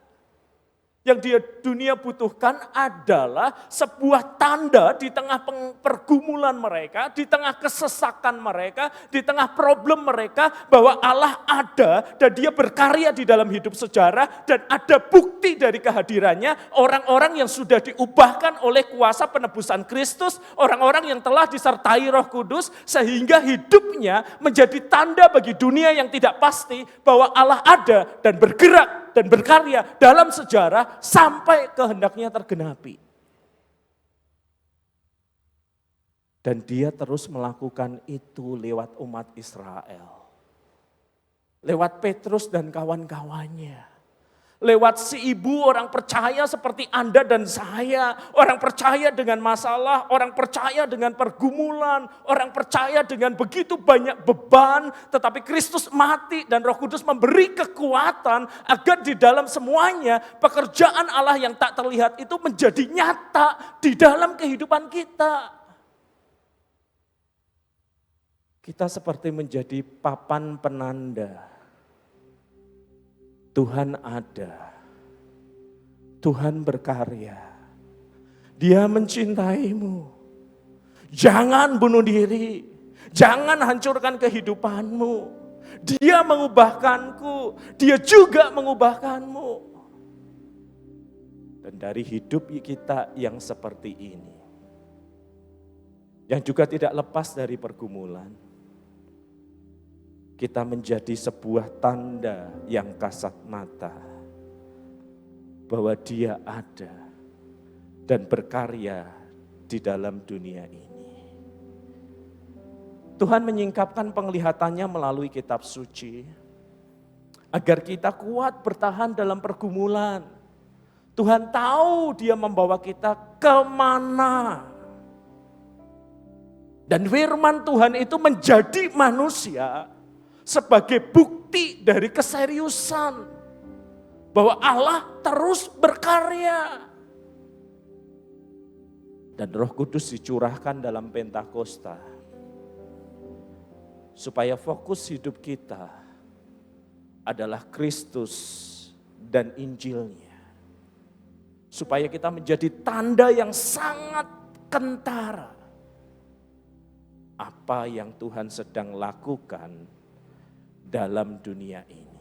Yang dunia butuhkan adalah sebuah tanda di tengah pergumulan mereka, di tengah kesesakan mereka, di tengah problem mereka, bahwa Allah ada dan dia berkarya di dalam hidup sejarah, dan ada bukti dari kehadirannya, orang-orang yang sudah diubahkan oleh kuasa penebusan Kristus, orang-orang yang telah disertai Roh Kudus, sehingga hidupnya menjadi tanda bagi dunia yang tidak pasti bahwa Allah ada dan bergerak dan berkarya dalam sejarah sampai kehendaknya tergenapi. Dan dia terus melakukan itu lewat umat Israel. Lewat Petrus dan kawan-kawannya. Lewat si ibu orang percaya seperti Anda dan saya. Orang percaya dengan masalah, orang percaya dengan pergumulan, orang percaya dengan begitu banyak beban. Tetapi Kristus mati dan Roh Kudus memberi kekuatan agar di dalam semuanya pekerjaan Allah yang tak terlihat itu menjadi nyata di dalam kehidupan kita. Kita seperti menjadi papan penanda. Tuhan ada, Tuhan berkarya, Dia mencintaimu. Jangan bunuh diri, jangan hancurkan kehidupanmu. Dia mengubahkanku, Dia juga mengubahkanmu. Dan dari hidup kita yang seperti ini, yang juga tidak lepas dari pergumulan, kita menjadi sebuah tanda yang kasat mata bahwa Dia ada dan berkarya di dalam dunia ini. Tuhan menyingkapkan penglihatannya melalui kitab suci agar kita kuat bertahan dalam pergumulan. Tuhan tahu Dia membawa kita kemana. Dan firman Tuhan itu menjadi manusia sebagai bukti dari keseriusan bahwa Allah terus berkarya. Dan Roh Kudus dicurahkan dalam Pentakosta supaya fokus hidup kita adalah Kristus dan Injilnya. Supaya kita menjadi tanda yang sangat kentara apa yang Tuhan sedang lakukan dalam dunia ini.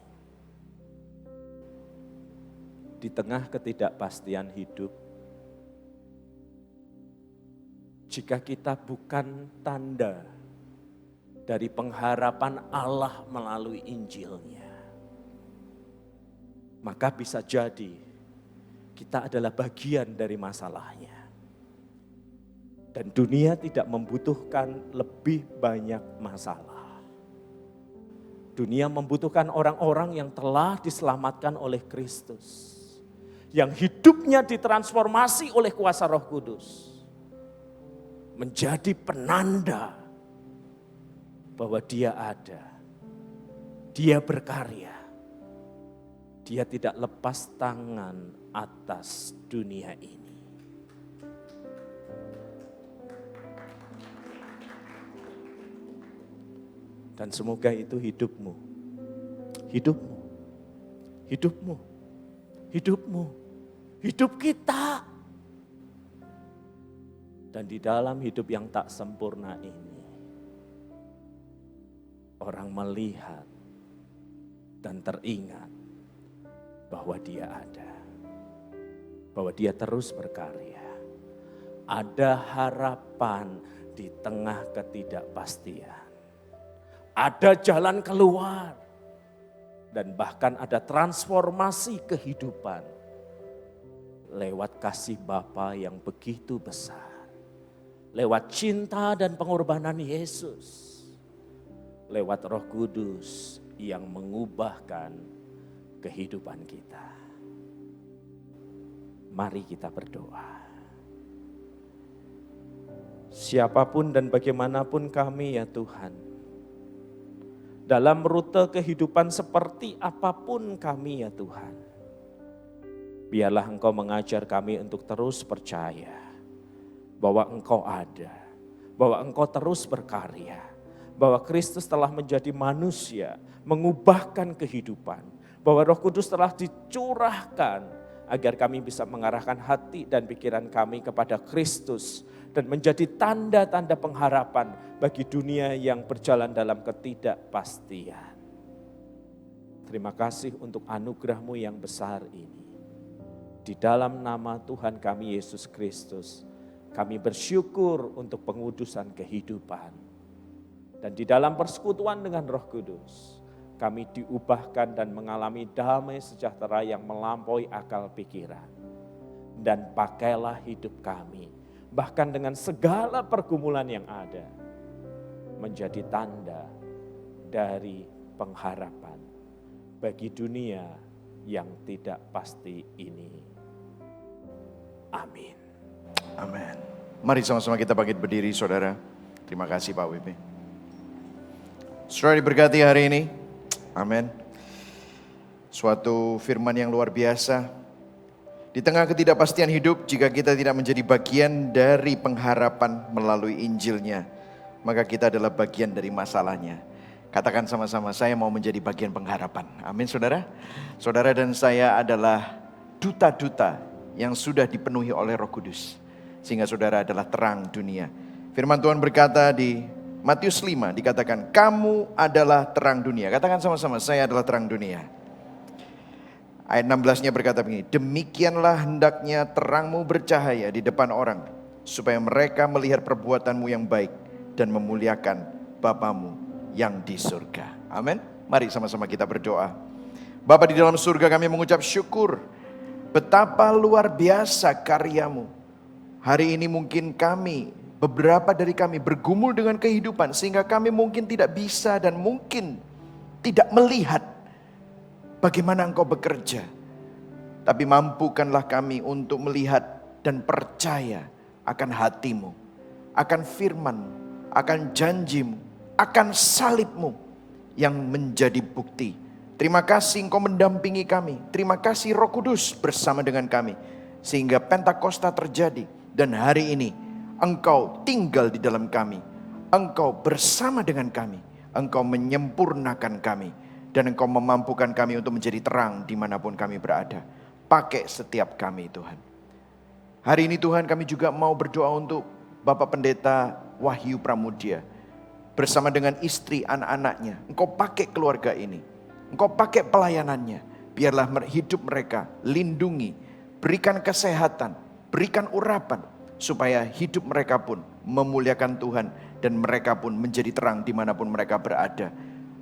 di tengah ketidakpastian hidup, jika kita bukan tanda dari pengharapan Allah melalui Injilnya, maka bisa jadi kita adalah bagian dari masalahnya. Dan dunia tidak membutuhkan lebih banyak masalah. Dunia membutuhkan orang-orang yang telah diselamatkan oleh Kristus, yang hidupnya ditransformasi oleh kuasa Roh Kudus, menjadi penanda bahwa Dia ada, Dia berkarya, Dia tidak lepas tangan atas dunia ini. Dan semoga itu hidupmu, hidupmu, hidupmu, hidupmu, hidup kita. Dan di dalam hidup yang tak sempurna ini, orang melihat dan teringat bahwa Dia ada, bahwa Dia terus berkarya. Ada harapan di tengah ketidakpastian. Ada jalan keluar. Dan bahkan ada transformasi kehidupan lewat kasih Bapa yang begitu besar. Lewat cinta dan pengorbanan Yesus. Lewat Roh Kudus yang mengubahkan kehidupan kita. Mari kita berdoa. Siapapun dan bagaimanapun kami ya Tuhan, dalam rute kehidupan seperti apapun kami ya Tuhan, biarlah Engkau mengajar kami untuk terus percaya bahwa Engkau ada, bahwa Engkau terus berkarya, bahwa Kristus telah menjadi manusia, mengubahkan kehidupan, bahwa Roh Kudus telah dicurahkan agar kami bisa mengarahkan hati dan pikiran kami kepada Kristus dan menjadi tanda-tanda pengharapan bagi dunia yang berjalan dalam ketidakpastian. Terima kasih untuk anugerah-Mu yang besar ini. Di dalam nama Tuhan kami Yesus Kristus, kami bersyukur untuk pengudusan kehidupan. Dan di dalam persekutuan dengan Roh Kudus, kami diubahkan dan mengalami damai sejahtera yang melampaui akal pikiran. Dan pakailah hidup kami, bahkan dengan segala pergumulan yang ada, menjadi tanda dari pengharapan bagi dunia yang tidak pasti ini. Amin.
Amin. Mari sama-sama kita bangkit berdiri, saudara. Terima kasih Pak WP. Saudara diberkati hari ini. Amin. Suatu firman yang luar biasa. Di tengah ketidakpastian hidup, jika kita tidak menjadi bagian dari pengharapan melalui Injilnya, maka kita adalah bagian dari masalahnya. Katakan sama-sama, saya mau menjadi bagian pengharapan. Amin saudara. Saudara dan saya adalah duta-duta yang sudah dipenuhi oleh Roh Kudus. Sehingga saudara adalah terang dunia. Firman Tuhan berkata di Matius 5 dikatakan, kamu adalah terang dunia. Katakan sama-sama, saya adalah terang dunia. Ayat 16-nya berkata begini, demikianlah hendaknya terangmu bercahaya di depan orang, supaya mereka melihat perbuatanmu yang baik dan memuliakan Bapamu yang di surga. Amin. Mari sama-sama kita berdoa. Bapa di dalam surga, kami mengucap syukur betapa luar biasa karyamu. Hari ini mungkin beberapa dari kami bergumul dengan kehidupan sehingga kami mungkin tidak bisa dan mungkin tidak melihat bagaimana Engkau bekerja. Tapi mampukanlah kami untuk melihat dan percaya akan hati-Mu, akan firman-Mu, akan janji-Mu, akan salib-Mu yang menjadi bukti. Terima kasih Engkau mendampingi kami. Terima kasih Roh Kudus bersama dengan kami. Sehingga Pentakosta terjadi. Dan hari ini Engkau tinggal di dalam kami. Engkau bersama dengan kami. Engkau menyempurnakan kami. Dan Engkau memampukan kami untuk menjadi terang dimanapun kami berada. Pakai setiap kami Tuhan. Hari ini Tuhan kami juga mau berdoa untuk Bapak Pendeta Wahyu Pramudia. Bersama dengan istri anak-anaknya. Engkau pakai keluarga ini. Engkau pakai pelayanannya. Biarlah hidup mereka lindungi, berikan kesehatan, berikan urapan, supaya hidup mereka pun memuliakan Tuhan dan mereka pun menjadi terang dimanapun mereka berada.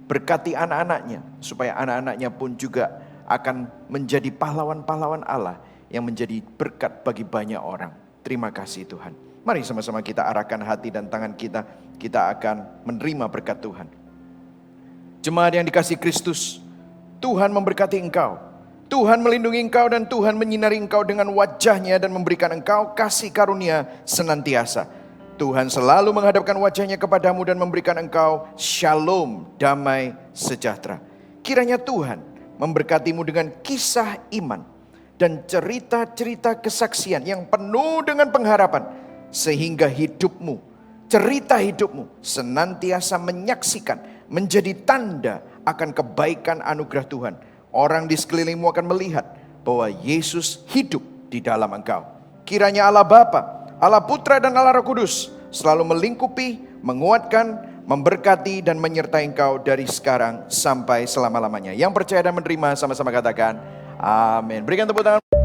Berkati anak-anaknya, supaya anak-anaknya pun juga akan menjadi pahlawan-pahlawan Allah yang menjadi berkat bagi banyak orang. Terima kasih Tuhan. Mari sama-sama kita arahkan hati dan tangan kita. Kita akan menerima berkat Tuhan. Jemaat yang dikasihi Kristus, Tuhan memberkati engkau. Tuhan melindungi engkau dan Tuhan menyinari engkau dengan wajah-Nya dan memberikan engkau kasih karunia senantiasa. Tuhan selalu menghadapkan wajah-Nya kepadamu dan memberikan engkau shalom, damai sejahtera. Kiranya Tuhan memberkatimu dengan kisah iman dan cerita-cerita kesaksian yang penuh dengan pengharapan, sehingga hidupmu, cerita hidupmu senantiasa menyaksikan, menjadi tanda akan kebaikan anugerah Tuhan. Orang di sekelilingmu akan melihat bahwa Yesus hidup di dalam engkau. Kiranya Allah Bapa, Allah Putra dan Allah Roh Kudus selalu melingkupi, menguatkan, memberkati dan menyertai engkau dari sekarang sampai selama-lamanya. Yang percaya dan menerima sama-sama katakan amin. Berikan tepuk tangan.